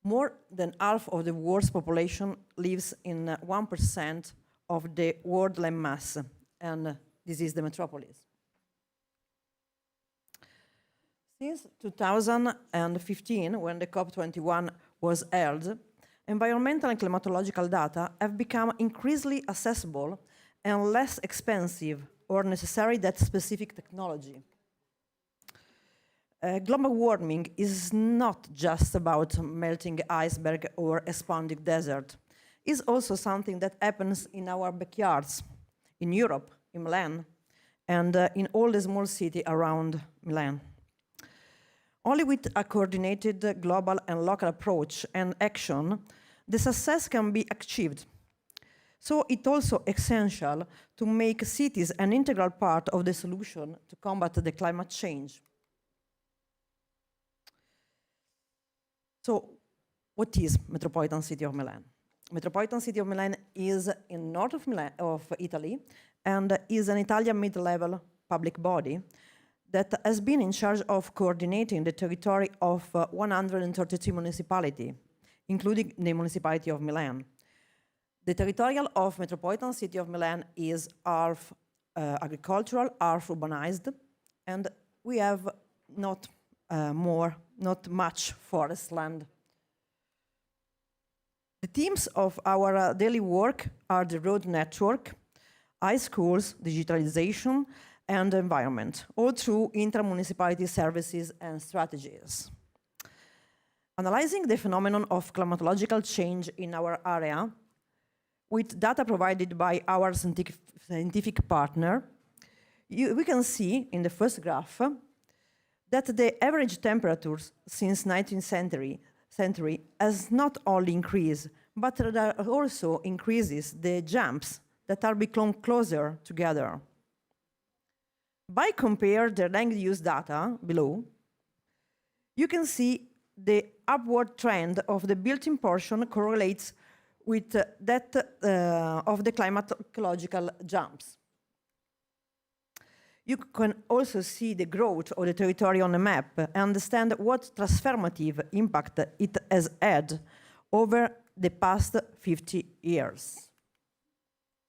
More than half of the world's population lives in 1% of the world land mass, and this is the metropolis. Since 2015, when the COP28 was held, environmental and climatological data have become increasingly accessible and less expensive or necessary than specific technology. Global warming is not just about melting iceberg or expanding desert. It's also something that happens in our backyards, in Europe, in Milan, and in all the small cities around Milan. Only with a coordinated global and local approach and action, the success can be achieved. So it's also essential to make cities an integral part of the solution to combat the climate change. So what is Metropolitan City of Milan? Metropolitan City of Milan is in north of Italy and is an Italian mid-level public body that has been in charge of coordinating the territory of 132 municipalities including the municipality of Milan. The territorial of metropolitan city of Milan is half agricultural, half urbanized, and we have not much forest land. The themes of our daily work are the road network, high schools, digitalization, and environment, all through inter-municipality services and strategies. Analyzing the phenomenon of climatological change in our area, with data provided by our scientific partner, we can see in the first graph that the average temperatures since 19th century has not only increased, but there also increases the jumps that are become closer together. By compare the land use data below, you can see the upward trend of the built-in portion correlates with that of the climatological jumps. You can also see the growth of the territory on the map and understand what transformative impact it has had over the past 50 years.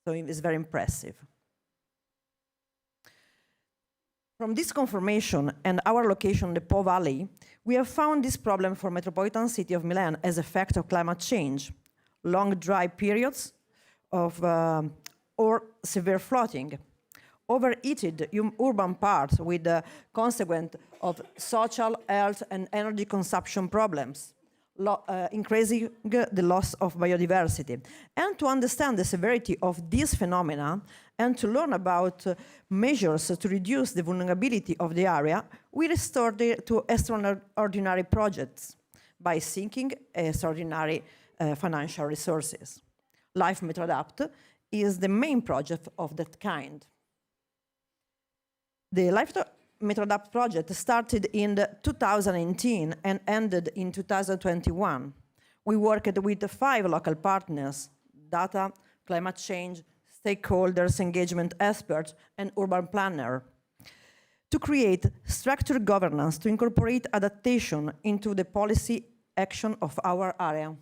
So it's very impressive. From this confirmation and our location in the Po Valley, we have found this problem for metropolitan city of Milan as effect of climate change, long dry periods of, or severe flooding, overheated urban parts with the consequence of social, health, and energy consumption problems, increasing the loss of biodiversity. And to understand the severity of these phenomena and to learn about measures to reduce the vulnerability of the area, we resorted to extraordinary projects by seeking extraordinary financial resources. LIFE MetroAdapt is the main project of that kind. The LIFE MetroAdapt project started in 2018 and ended in 2021. We worked with 5 local partners, data, climate change, stakeholders, engagement experts, and urban planner, to create structured governance to incorporate adaptation into the policy action of our area.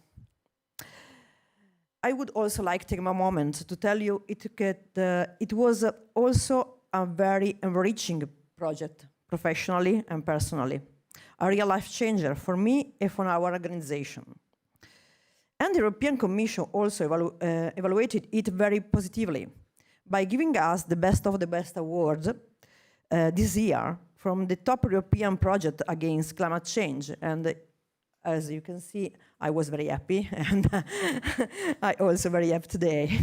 I would also like to take a moment to tell you it was also a very enriching project, professionally and personally, a real life changer for me and for our organization. And the European Commission also evaluated it very positively by giving us the Best of the Best award this year from the top European project against climate change. And as you can see, I was very happy, and I also very happy today.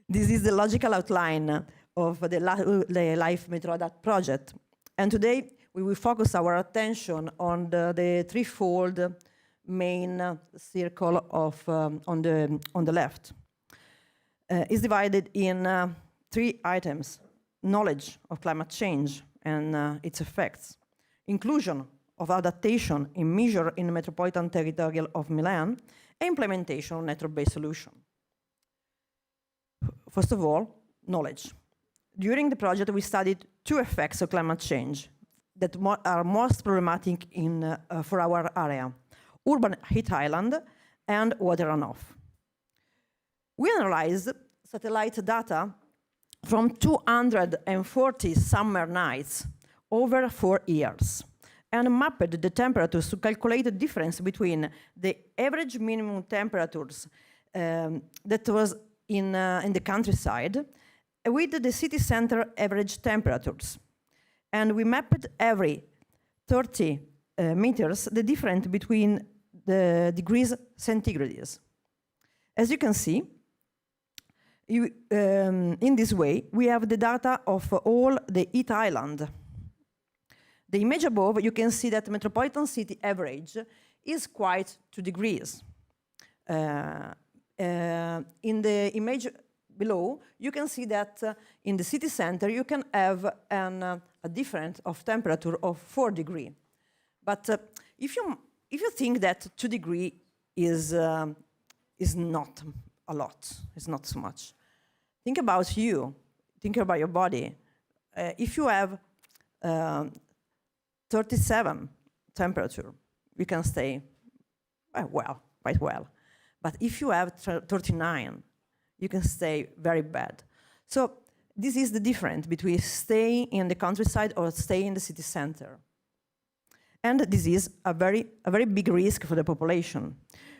This is the logical outline of the LIFE MetroAdapt project. And today, we will focus our attention on the threefold main circle of, on the left. It's divided in 3 items: knowledge of climate change and its effects, inclusion of adaptation in measure in the metropolitan territorial of Milan, and implementation of network-based solution. First of all, knowledge. During the project, we studied 2 effects of climate change that are most problematic for our area: urban heat island and water runoff. We analyzed satellite data from 240 summer nights over 4 years and mapped the temperatures to calculate the difference between the average minimum temperatures that was in the countryside with the city center average temperatures. And we mapped every 30 meters the difference between the degrees centigrades. As you can see, in this way, we have the data of all the heat island. The image above, you can see that metropolitan city average is quite 2 degrees. In the image below, you can see that in the city center, you can have a difference of temperature of 4 degrees. But if you think that 2 degrees is not a lot, it's not so much. Think about you, think about your body. If you have 37 temperature, you can stay well, quite well. But if you have 39, you can stay very bad. So this is the difference between staying in the countryside or staying in the city center. And this is a very big risk for the population.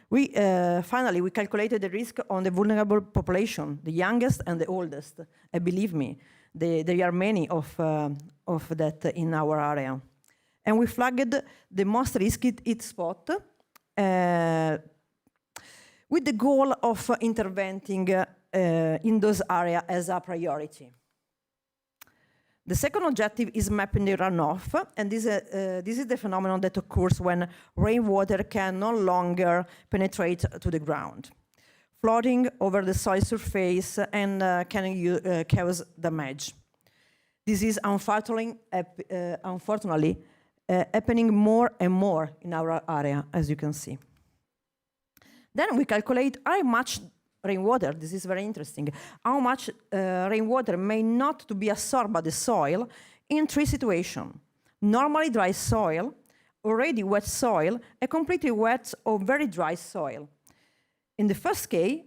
Finally, we calculated the risk on the vulnerable population, the youngest and the oldest. And believe me, there are many of that in our area. And we flagged the most risky hit spot with the goal of intervening in those areas as a priority. The second objective is mapping the runoff, and this is the phenomenon that occurs when rainwater can no longer penetrate to the ground, flooding over the soil surface and can cause damage. This is unfortunately happening more and more in our area, as you can see. Then we calculate how much rainwater, this is very interesting, how much rainwater may not to be absorbed by the soil in three situations. Normally dry soil, already wet soil, a completely wet or very dry soil. In the first case,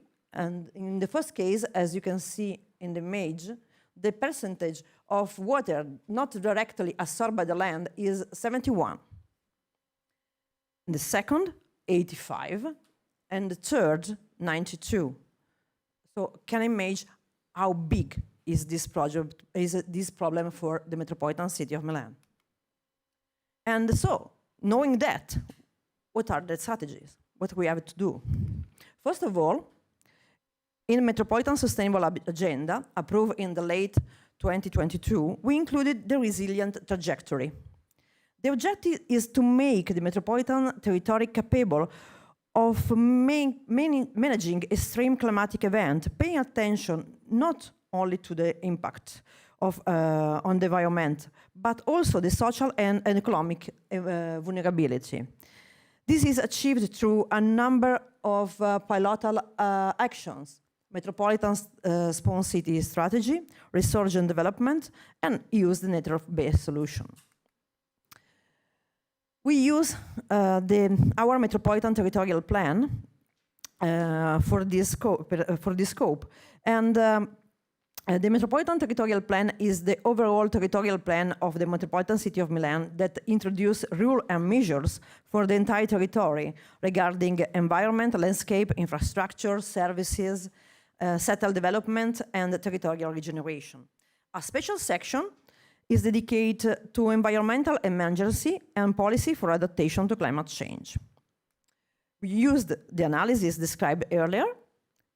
as you can see in the image, the percentage of water not directly absorbed by the land is 71. In the second, 85, and the third, 92. So can you imagine how big is this problem for the metropolitan city of Milan? And so, knowing that, what are the strategies? What we have to do? First of all, in the Metropolitan Sustainable Agenda, approved in the late 2022, we included the resilient trajectory. The objective is to make the metropolitan territory capable of managing extreme climatic events, paying attention not only to the impact on the environment, but also the social and economic vulnerability. This is achieved through a number of pilotal actions: metropolitan spawn city strategy, research and development, and use the nature-based solution. We use our Metropolitan Territorial Plan for this scope. And the Metropolitan Territorial Plan is the overall territorial plan of the Metropolitan City of Milan that introduces rules and measures for the entire territory regarding environment, landscape, infrastructure, services, settled development, and territorial regeneration. A special section is dedicated to environmental emergency and policy for adaptation to climate change. We used the analysis described earlier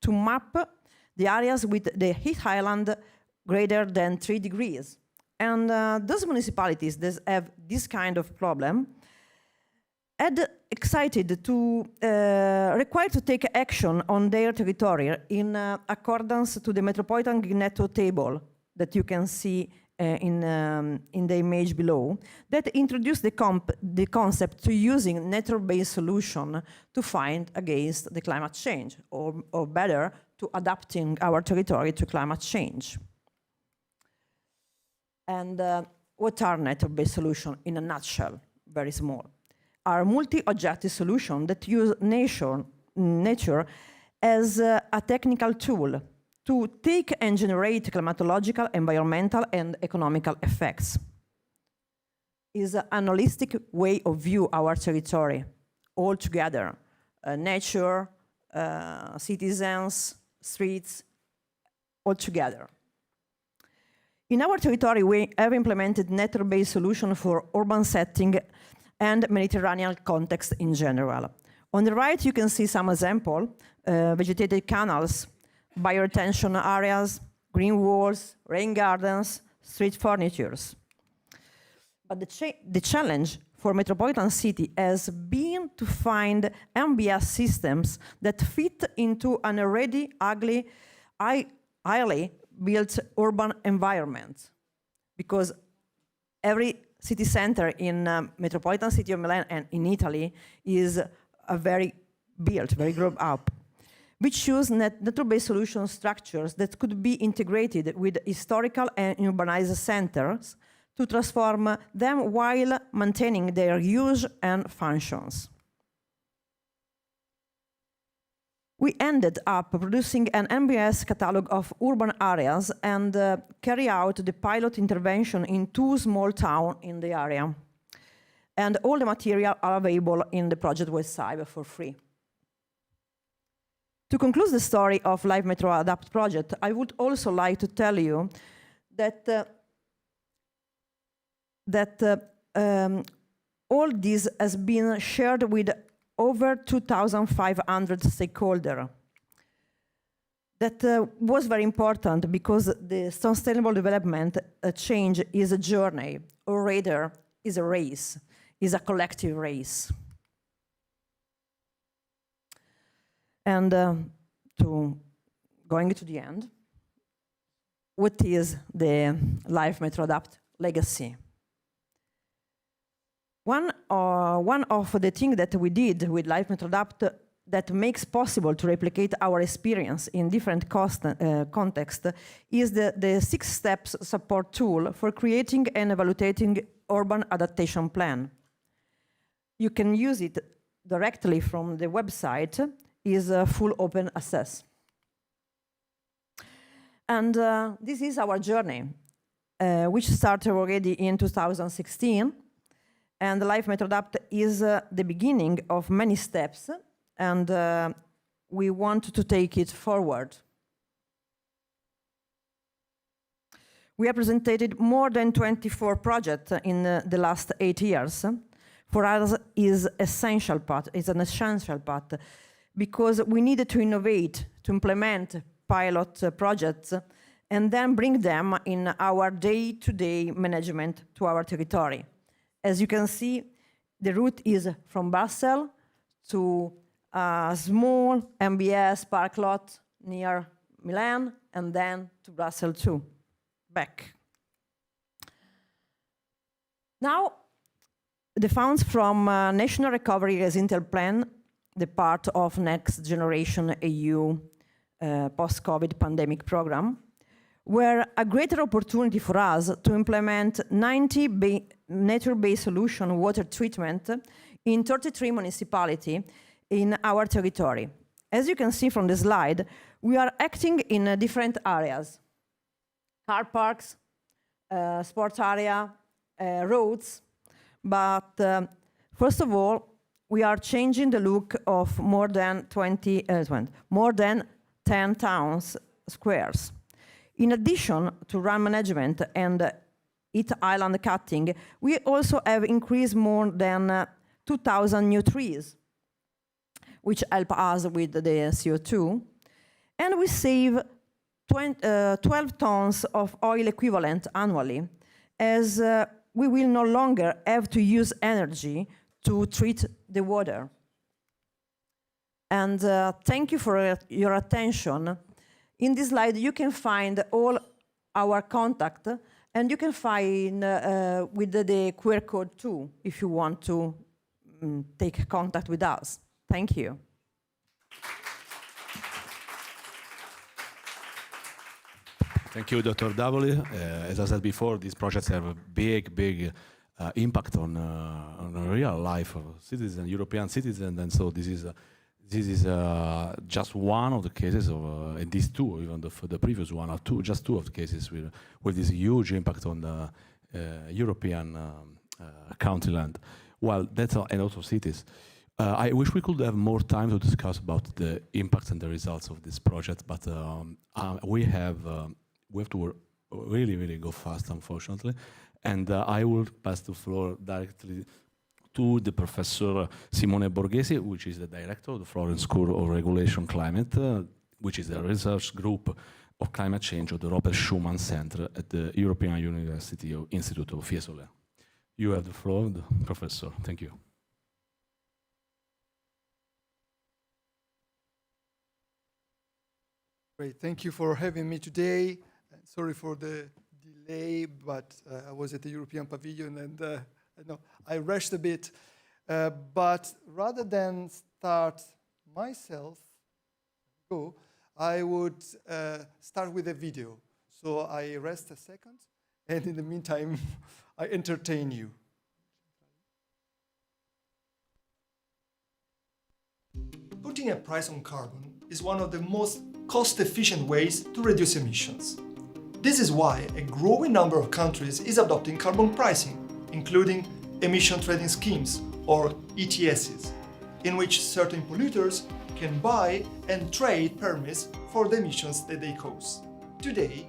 to map the areas with the heat island greater than 3 degrees. And those municipalities that have this kind of problem had excited to require to take action on their territory in accordance to the Metropolitan Green Network table that you can see in the image below, that introduced the concept to using nature-based solution to fight against the climate change, or better, to adapting our territory to climate change. And what are nature-based solutions in a nutshell? Very small. Are multi-objective solutions that use nature as a technical tool to take and generate climatological, environmental, and economical effects. Is an holistic way of view our territory all together. Nature, citizens, streets, all together. In our territory, we have implemented nature-based solutions for urban setting and Mediterranean context in general. On the right, you can see some examples, vegetated canals, bioretention areas, green walls, rain gardens, street furnitures. But the challenge for metropolitan city has been to find MBS systems that fit into an already ugly, highly built urban environment. Because every city center in metropolitan city of Milan and in Italy is a very built, very grown up. We choose nature-based solution structures that could be integrated with historical and urbanized centers to transform them while maintaining their use and functions. we ended up producing an MBS catalog of urban areas and carry out the pilot intervention in 2 small towns in the area. And all the material are available in the project website for free. To conclude the story of Life Metro Adapt project, I would also like to tell you that all this has been shared with over 2,500 stakeholders. That was very important because the sustainable development change is a journey, or rather, is a race, is a collective race. And going to the end, what is the Life Metro Adapt legacy? One of the things that we did with Life Metro Adapt that makes possible to replicate our experience in different contexts is the 6 steps support tool for creating and evaluating urban adaptation plan. You can use it directly from the website, is full open access. And this is our journey, which started already in 2016. And the Life Metro Adapt is the beginning of many steps, and we want to take it forward. We have presented more than 24 projects in the last 8 years. For us, is an essential part, because we needed to innovate, to implement pilot projects, and then bring them in our day-to-day management to our territory. As you can see, the route is from Brussels to a small MBS park lot near Milan, and then to Brussels too, back. Now, the funds from National Recovery Resilience Plan, the part of Next Generation EU post-COVID pandemic program, were a greater opportunity for us to implement 90 nature-based solution water treatment in 33 municipalities in our territory. As you can see from the slide, we are acting in different areas: car parks, sports area, roads. But first of all, we are changing the look of more than 10 towns squares. In addition to run management and island cutting, we also have increased more than 2,000 new trees, which help us with the CO2. And we save 12 tons of oil equivalent annually, as we will no longer have to use energy to treat the water. And thank you for your attention. In this slide, you can find all our contact, and you can find with the QR code too, if you want to take contact with us. Thank you. Thank you, Dr. Davoli. As I said before, these projects have a big impact on real life of citizens, European citizens, and so this is just one of the cases of, and these two, even the previous one, are just two of the cases with this huge impact on the European county land. Well, that's and also cities. I wish we could have more time to discuss about the impacts and the results of this project, but we have to really go fast, unfortunately. And I will pass the floor directly to the Professor Simone Borghesi, which is the director of the Florence School of Regulation Climate, which is a research group of climate change of the Robert Schuman Center at the European University Institute of Fiesole. You have the floor, Professor. Thank you. Great, thank you for having me today. Sorry for the delay, but I was at the European Pavilion and I rushed a bit. But rather than start myself, I would start with a video. So I rest a second, and in the meantime, I entertain you. Putting a price on carbon is one of the most cost-efficient ways to reduce emissions. This is why a growing number of countries is adopting carbon pricing, including emission trading schemes, or ETSs, in which certain polluters can buy and trade permits for the emissions that they cause. Today,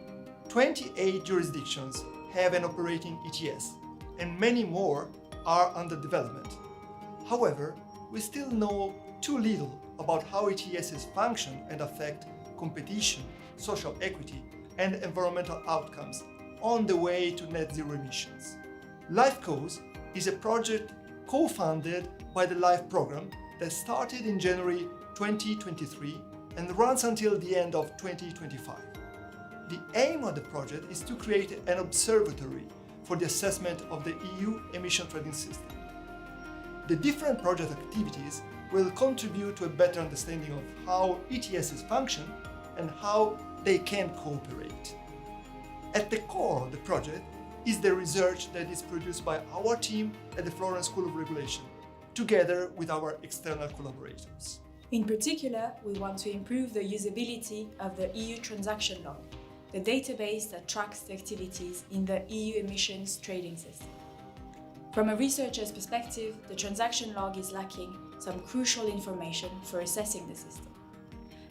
28 jurisdictions have an operating ETS, and many more are under development. However, we still know too little about how ETSs function and affect competition, social equity, and environmental outcomes on the way to net zero emissions. LIFE is a project co-funded by the LIFE program that started in January 2023 and runs until the end of 2025. The aim of the project is to create an observatory for the assessment of the EU emission trading system. The different project activities will contribute to a better understanding of how ETSs function and how they can cooperate. At the core of the project is the research that is produced by our team at the Florence School of Regulation, together with our external collaborators. In particular, we want to improve the usability of the EU transaction log, the database that tracks the activities in the EU emissions trading system. From a researcher's perspective, the transaction log is lacking some crucial information for assessing the system.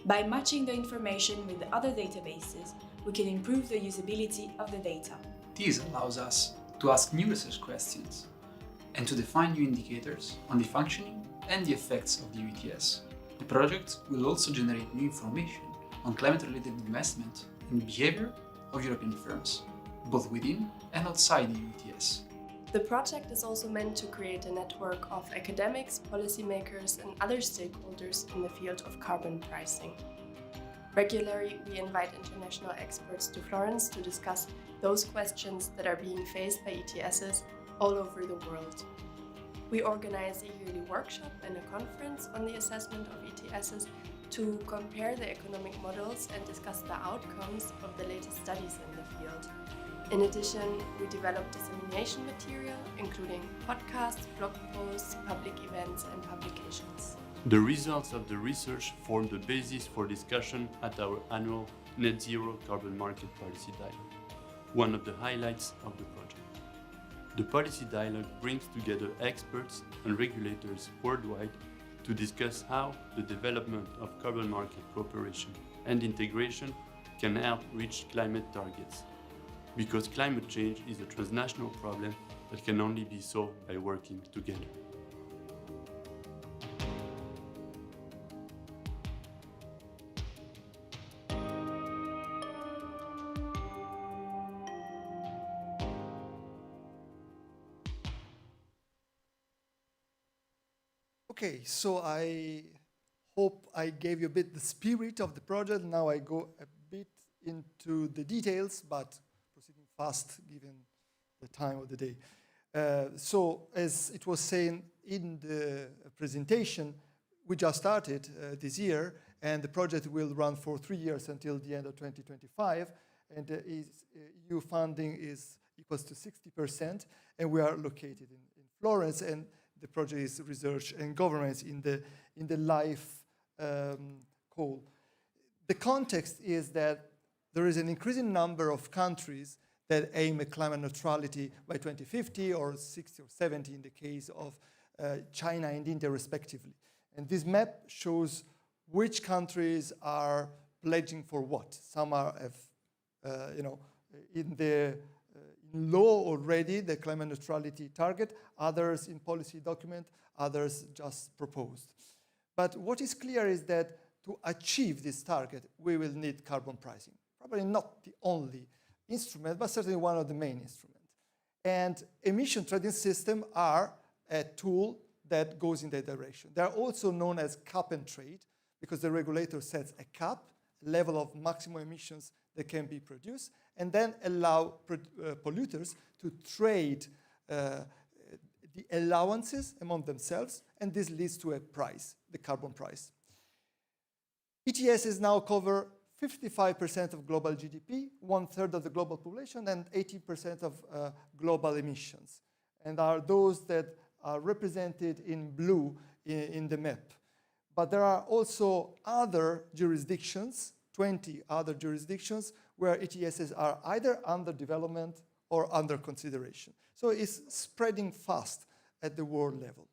By matching the information with the other databases, we can improve the usability of the data. This allows us to ask new research questions and to define new indicators on the functioning and the effects of the EU ETS. The project will also generate new information on climate-related investment and behavior of European firms, both within and outside the EU ETS. The project is also meant to create a network of academics, policymakers, and other stakeholders in the field of carbon pricing. Regularly, we invite international experts to Florence to discuss those questions that are being faced by ETSs all over the world. We organize a yearly workshop and a conference on the assessment of ETSs to compare the economic models and discuss the outcomes of the latest studies in the field. In addition, we develop dissemination material, including podcasts, blog posts, public events, and publications. The results of the research form the basis for discussion at our annual Net Zero Carbon Market Policy Dialogue, one of the highlights of the project. The Policy Dialogue brings together experts and regulators worldwide to discuss how the development of carbon market cooperation and integration can help reach climate targets. Because climate change is a transnational problem that can only be solved by working together. Okay, so I hope I gave you a bit the spirit of the project. Now I go a bit into the details, but proceeding fast given the time of the day. So as it was saying in the presentation, we just started this year, and the project will run for 3 years until the end of 2025, and EU funding is equals to 60%, and we are located in Florence, and the project is research and governance in the LIFE call. The context is that there is an increasing number of countries that aim at climate neutrality by 2050 or 60 or 70 in the case of China and India respectively. And this map shows which countries are pledging for what. Some are in law already, the climate neutrality target, others in policy document, others just proposed. But what is clear is that to achieve this target, we will need carbon pricing. Probably not the only instrument, but certainly one of the main instruments. And emission trading systems are a tool that goes in that direction. They are also known as cap and trade because the regulator sets a cap, level of maximum emissions that can be produced, and then allow polluters to trade the allowances among themselves, and this leads to a price, the carbon price. ETSs now cover 55% of global GDP, 1/3 of the global population, and 80% of global emissions, and are those that are represented in blue in the map. But there are also other jurisdictions, 20 other jurisdictions, where ETSs are either under development or under consideration. So it's spreading fast at the world level.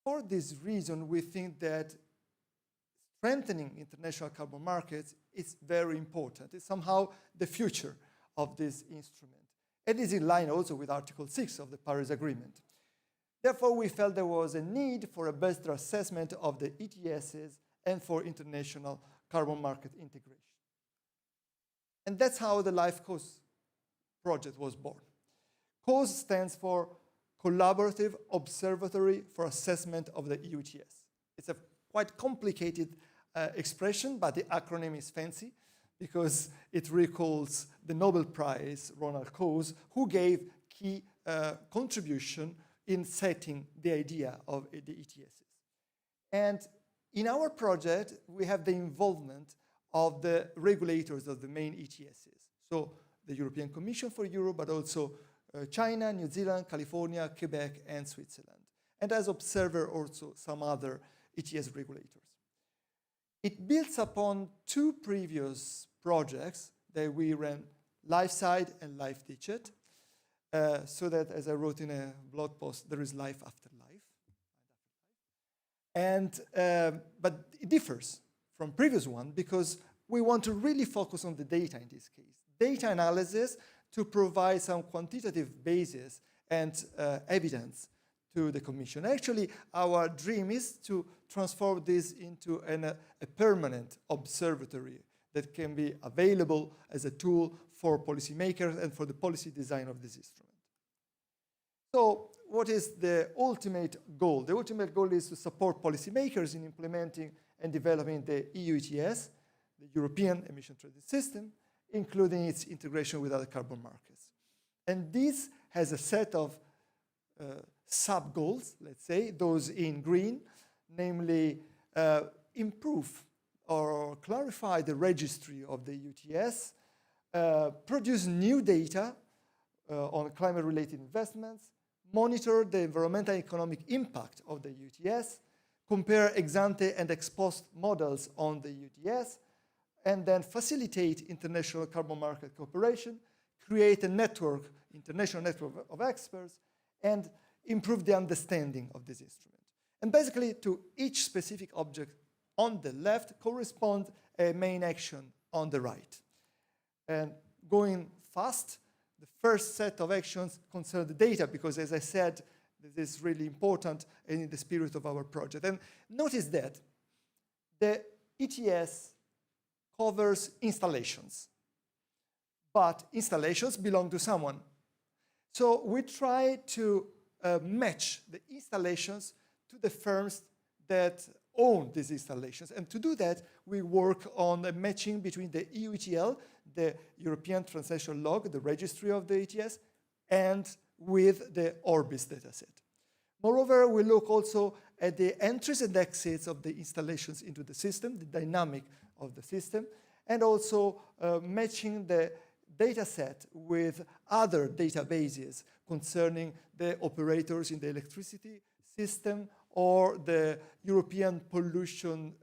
For this reason, we think that strengthening international carbon markets is very important. It's somehow the future of this instrument. It is in line also with Article 6 of the Paris Agreement. Therefore, we felt there was a need for a better assessment of the ETSs and for international carbon market integration. And that's how the LIFE COAS project was born. COAS stands for Collaborative Observatory for Assessment of the EU ETS. It's a quite complicated expression, but the acronym is fancy because it recalls the Nobel Prize, Ronald Coase, who gave key contribution in setting the idea of the ETSs. And in our project, we have the involvement of the regulators of the main ETSs. So the European Commission for Europe, but also China, New Zealand, California, Quebec, and Switzerland. And as observer, also some other ETS regulators. It builds upon two previous projects that we ran, LifeSide and LifeDigit, so that, as I wrote in a blog post, there is life after life. And, but it differs from previous one because we want to really focus on the data in this case. Data analysis to provide some quantitative basis and evidence to the Commission. Actually, our dream is to transform this into a permanent observatory that can be available as a tool for policymakers and for the policy design of this instrument. So what is the ultimate goal? The ultimate goal is to support policymakers in implementing and developing the EU ETS, the European Emission Trading System, including its integration with other carbon markets. And this has a set of sub-goals, let's say, those in green, namely improve or clarify the registry of the ETS, produce new data on climate-related investments, monitor the environmental and economic impact of the ETS, compare ex-ante and ex-post models on the ETS, and then facilitate international carbon market cooperation, create a network, international network of experts, and improve the understanding of this instrument. And basically, to each specific object on the left corresponds a main action on the right. And going fast, the first set of actions concern the data, because as I said, this is really important and in the spirit of our project. And notice that the ETS covers installations, but installations belong to someone. So we try to match the installations to the firms that own these installations. And to do that, we work on a matching between the EU ETL, the European Transaction Log, the registry of the ETS, and with the Orbis dataset. Moreover, we look also at the entries and exits of the installations into the system, the dynamic of the system, and also matching the dataset with other databases concerning the operators in the electricity system or the European pollution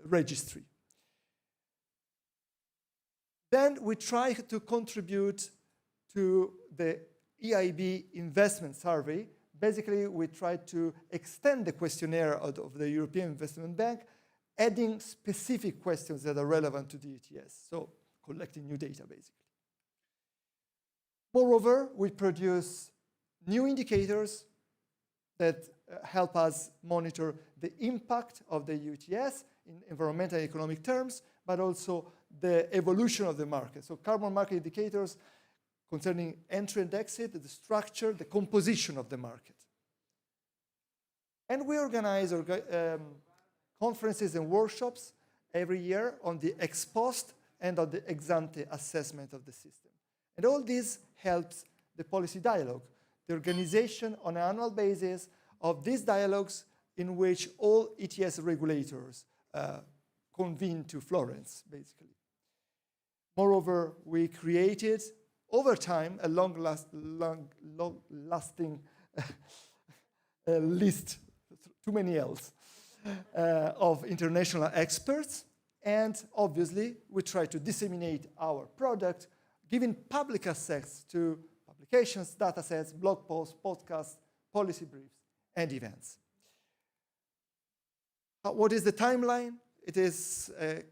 registry. Then we try to contribute to the EIB investment survey. Basically, we try to extend the questionnaire of the European Investment Bank, adding specific questions that are relevant to the ETS, so collecting new data, basically. Moreover, we produce new indicators that help us monitor the impact of the ETS in environmental and economic terms, but also the evolution of the market. So carbon market indicators concerning entry and exit, the structure, the composition of the market. And we organize conferences and workshops every year on the ex-post and on the ex-ante assessment of the system. And all this helps the policy dialogue, the organization on an annual basis of these dialogues in which all ETS regulators convene to Florence, basically. Moreover, we created, over time, a long-lasting list too many L's, of international experts. And obviously, we try to disseminate our product, giving public access to publications, data sets, blog posts, podcasts, policy briefs, and events. What is the timeline? It is a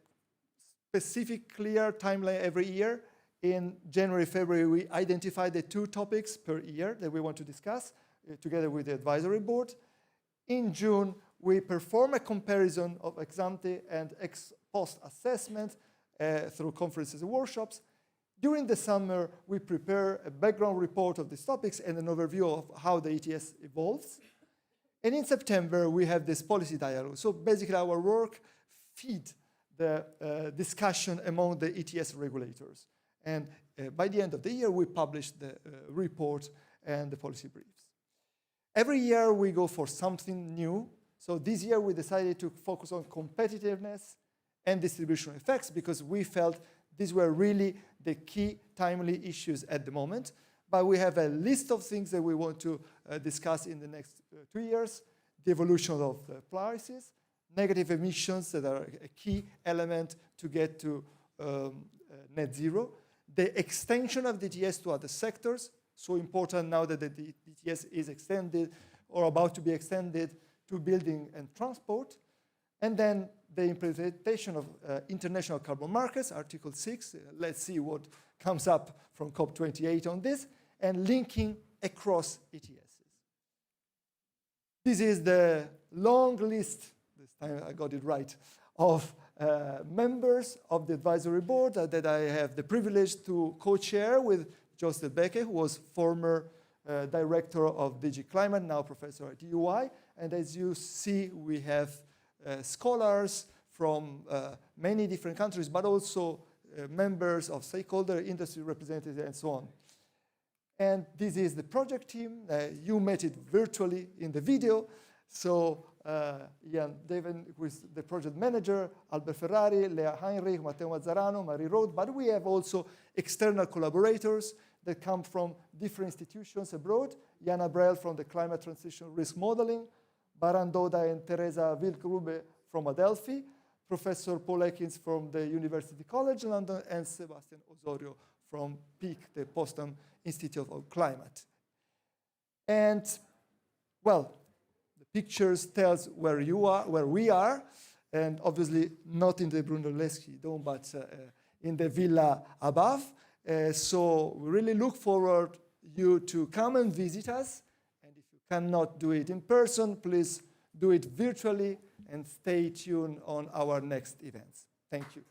specific, clear timeline every year. In January, February, we identify the 2 topics per year that we want to discuss together with the advisory board. In June, we perform a comparison of ex-ante and ex-post assessment through conferences and workshops. During the summer, we prepare a background report of these topics and an overview of how the ETS evolves. And in September, we have this policy dialogue. So basically, our work feeds the discussion among the ETS regulators. And by the end of the year, we publish the report and the policy briefs. Every year, we go for something new. So this year, we decided to focus on competitiveness and distribution effects because we felt these were really the key timely issues at the moment. But we have a list of things that we want to discuss in the next 2 years. The evolution of the prices, negative emissions that are a key element to get to net zero, the extension of the ETS to other sectors, so important now that the ETS is extended or about to be extended to building and transport, and then the implementation of international carbon markets, Article 6. Let's see what comes up from COP28 on this, and linking across ETSs. This is the long list, this time I got it right, of members of the advisory board that I have the privilege to co-chair with Joseph Becke, who was former director of DG Climate, now professor at UI. And as you see, we have scholars from many different countries, but also members of stakeholder industry representatives and so on. And this is the project team. You met it virtually in the video. So Ian Devon, who is the project manager, Albert Ferrari, Lea Heinrich, Matteo Mazzarano, Marie Roth, but we have also external collaborators that come from different institutions abroad. Jana Brel from the Climate Transition Risk Modeling, Baran Doda and Teresa Wilgrube from Adelphi, Professor Paul Ekins from the University College London, and Sebastian Osorio from PEAK, the Potsdam Institute of Climate. And, well, the pictures tells where we are, and obviously not in the Brunelleschi dome, but in the villa above. So we really look forward you to come and visit us. And if you cannot do it in person, please do it virtually and stay tuned on our next events. Thank you.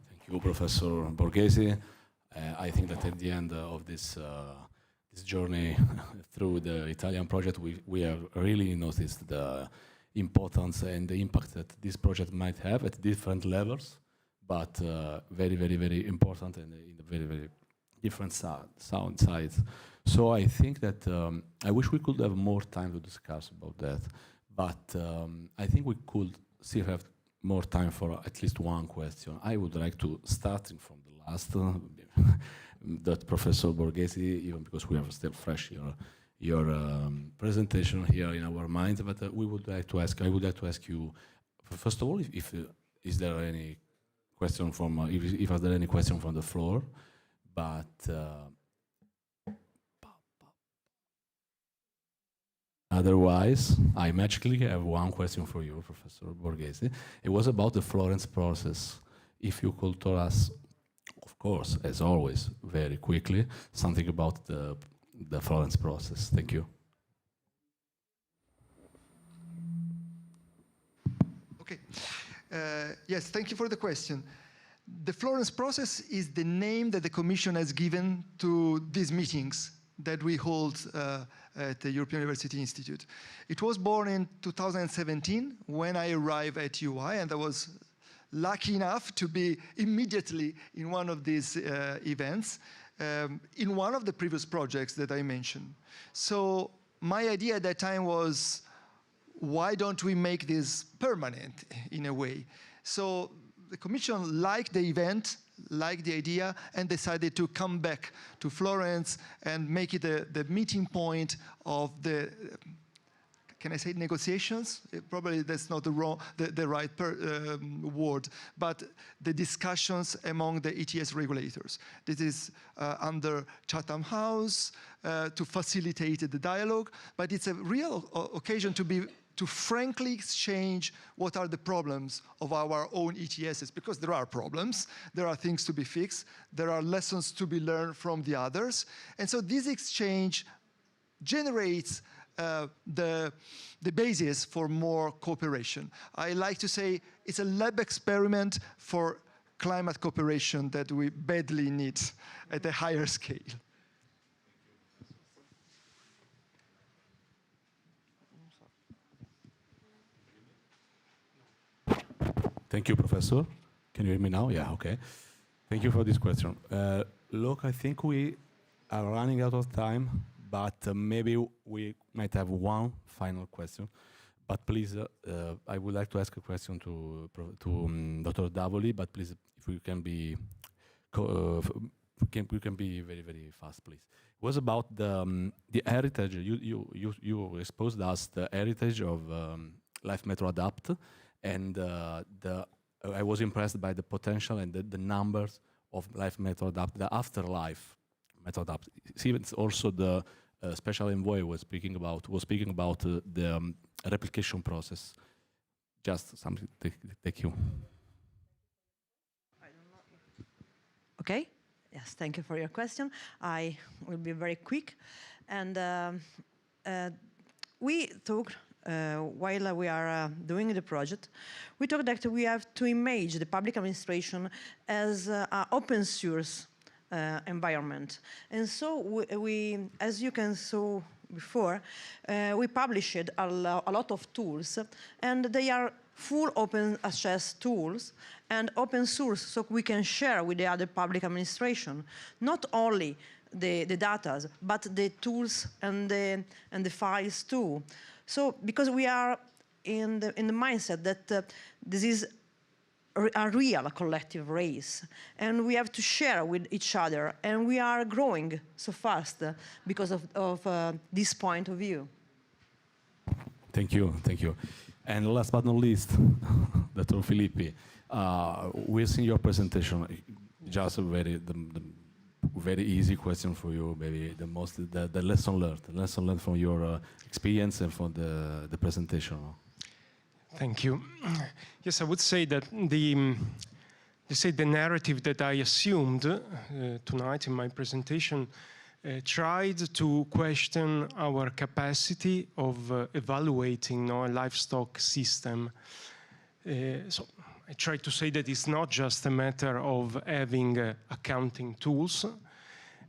Thank you, Professor Borghesi. I think that at the end of this journey through the Italian project, we have really noticed the importance and the impact that this project might have at different levels, but very, very, very important and in a very, very different sound sides. So I think that I wish we could have more time to discuss about that, but I think we could still have more time for at least one question. I would like to start from the last, that Professor Borghesi, even because we have still fresh your presentation here in our minds, but I would like to ask you, first of all, if is there any question from, if are there any question from the floor, but otherwise, I magically have one question for you, Professor Borghesi. It was about the Florence process. If you could tell us, of course, as always, very quickly, something about the Florence process. Thank you. Okay. Yes, thank you for the question. The Florence process is the name that the Commission has given to these meetings that we hold at the European University Institute. It was born in 2017 when I arrived at UI, and I was lucky enough to be immediately in one of these events, in one of the previous projects that I mentioned. So my idea at that time was, why don't we make this permanent in a way? So the Commission liked the event liked the idea and decided to come back to Florence and make it the meeting point of the, can I say negotiations? Probably that's not the right word, but the discussions among the ETS regulators. This is under Chatham House to facilitate the dialogue, but it's a real occasion to frankly exchange what are the problems of our own ETSs, because there are problems, there are things to be fixed, there are lessons to be learned from the others, and so this exchange generates the basis for more cooperation. I like to say it's a lab experiment for climate cooperation that we badly need at a higher scale. Thank you, Professor. Can you hear me now? Yeah, okay. Thank you for this question. Look, I think we are running out of time, but maybe we might have one final question. But please, I would like to ask a question to Dr. Davoli, but please, if we can be, we can be very, very fast, please. It was about the heritage. You exposed us the heritage of Life Metro Adapt, and I was impressed by the potential and the numbers of Life Metro Adapt, the afterlife Metro Adapt. See, it's also the special envoy was speaking about the replication process. Just something. Thank you. Okay. Yes, thank you for your question. I will be very quick. And we talked, while we are doing the project, we talked that we have to image the public administration as an open source environment. And so we, as you can see before, we published a lot of tools, and they are full open access tools and open source, so we can share with the other public administration, not only the data, but the tools and the files too. So because we are in the mindset that this is a real collective race, and we have to share with each other, and we are growing so fast because of this point of view. Thank you, thank you. And last but not least, Dr. Filippi, we've seen your presentation. Just a very easy question for you, maybe the lesson learned from your experience and from the presentation. Thank you. Yes, I would say that the narrative that I assumed tonight in my presentation tried to question our capacity of evaluating a livestock system. So I tried to say that it's not just a matter of having accounting tools,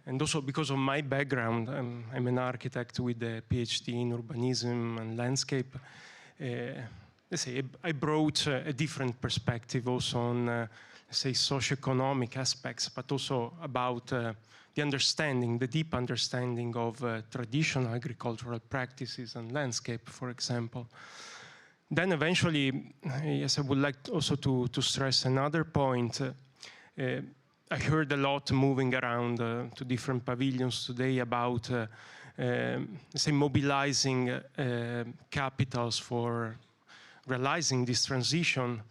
and also because of my background, I'm an architect with a PhD in urbanism and landscape. Let's say I brought a different perspective also on, let's say, socioeconomic aspects, but also about the understanding, the deep understanding of traditional agricultural practices and landscape, for example. Then eventually, yes, I would like also to stress another point. I heard a lot moving around to different pavilions today about, let's say, mobilizing capitals for realizing this transition.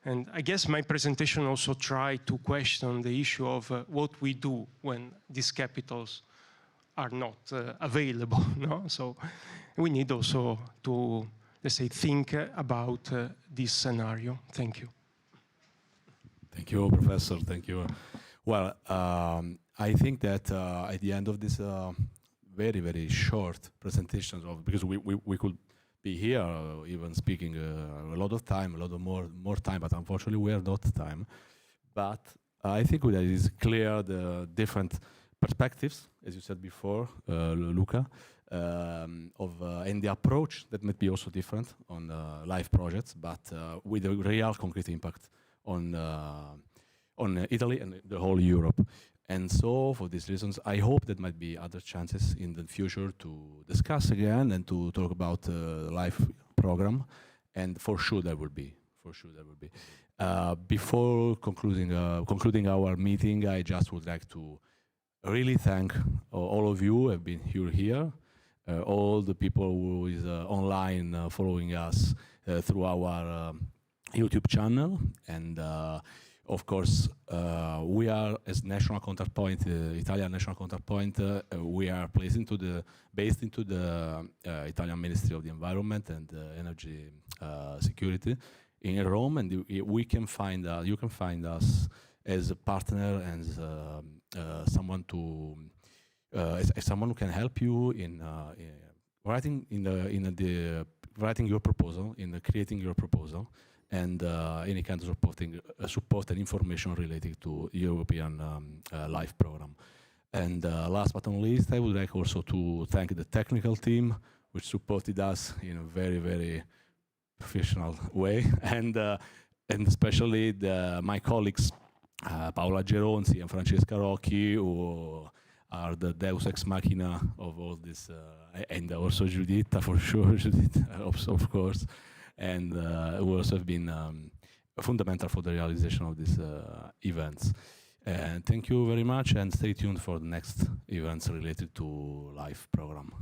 And I guess my presentation also tried to question the issue of what we do when these capitals are not available. No? So we need also to, let's say, think about this scenario. Thank you. Thank you, Professor. Thank you. Well, I think that at the end of this very, very short presentation, because we could be here even speaking a lot of time, a lot of more time, but unfortunately we are not time. But I think that it is clear the different perspectives, as you said before, Luca, and the approach that might be also different on live projects, but with a real concrete impact on Italy and the whole Europe. And so, for these reasons, I hope there might be other chances in the future to discuss again and to talk about the LIFE program. And for sure there will be. Before concluding our meeting, I just would like to really thank all of you who have been here, all the people who is online following us through our YouTube channel, and of course, we are, as national counterpoint, Italian national counterpoint, we are based into the Italian Ministry of the Environment and Energy Security in Rome, and you can find us as a partner and someone who can help you in writing your proposal, in creating your proposal, and any kind of support and information related to European LIFE program. And last but not least, I would like also to thank the technical team, which supported us in a very, very professional way, and especially my colleagues, Paola Geronzi and Francesca Rocchi, who are the deus ex machina of all this, and also Giuditta, for sure, Giuditta, of course, and who also have been fundamental for the realization of these events. And thank you very much, and stay tuned for the next events related to LIFE program.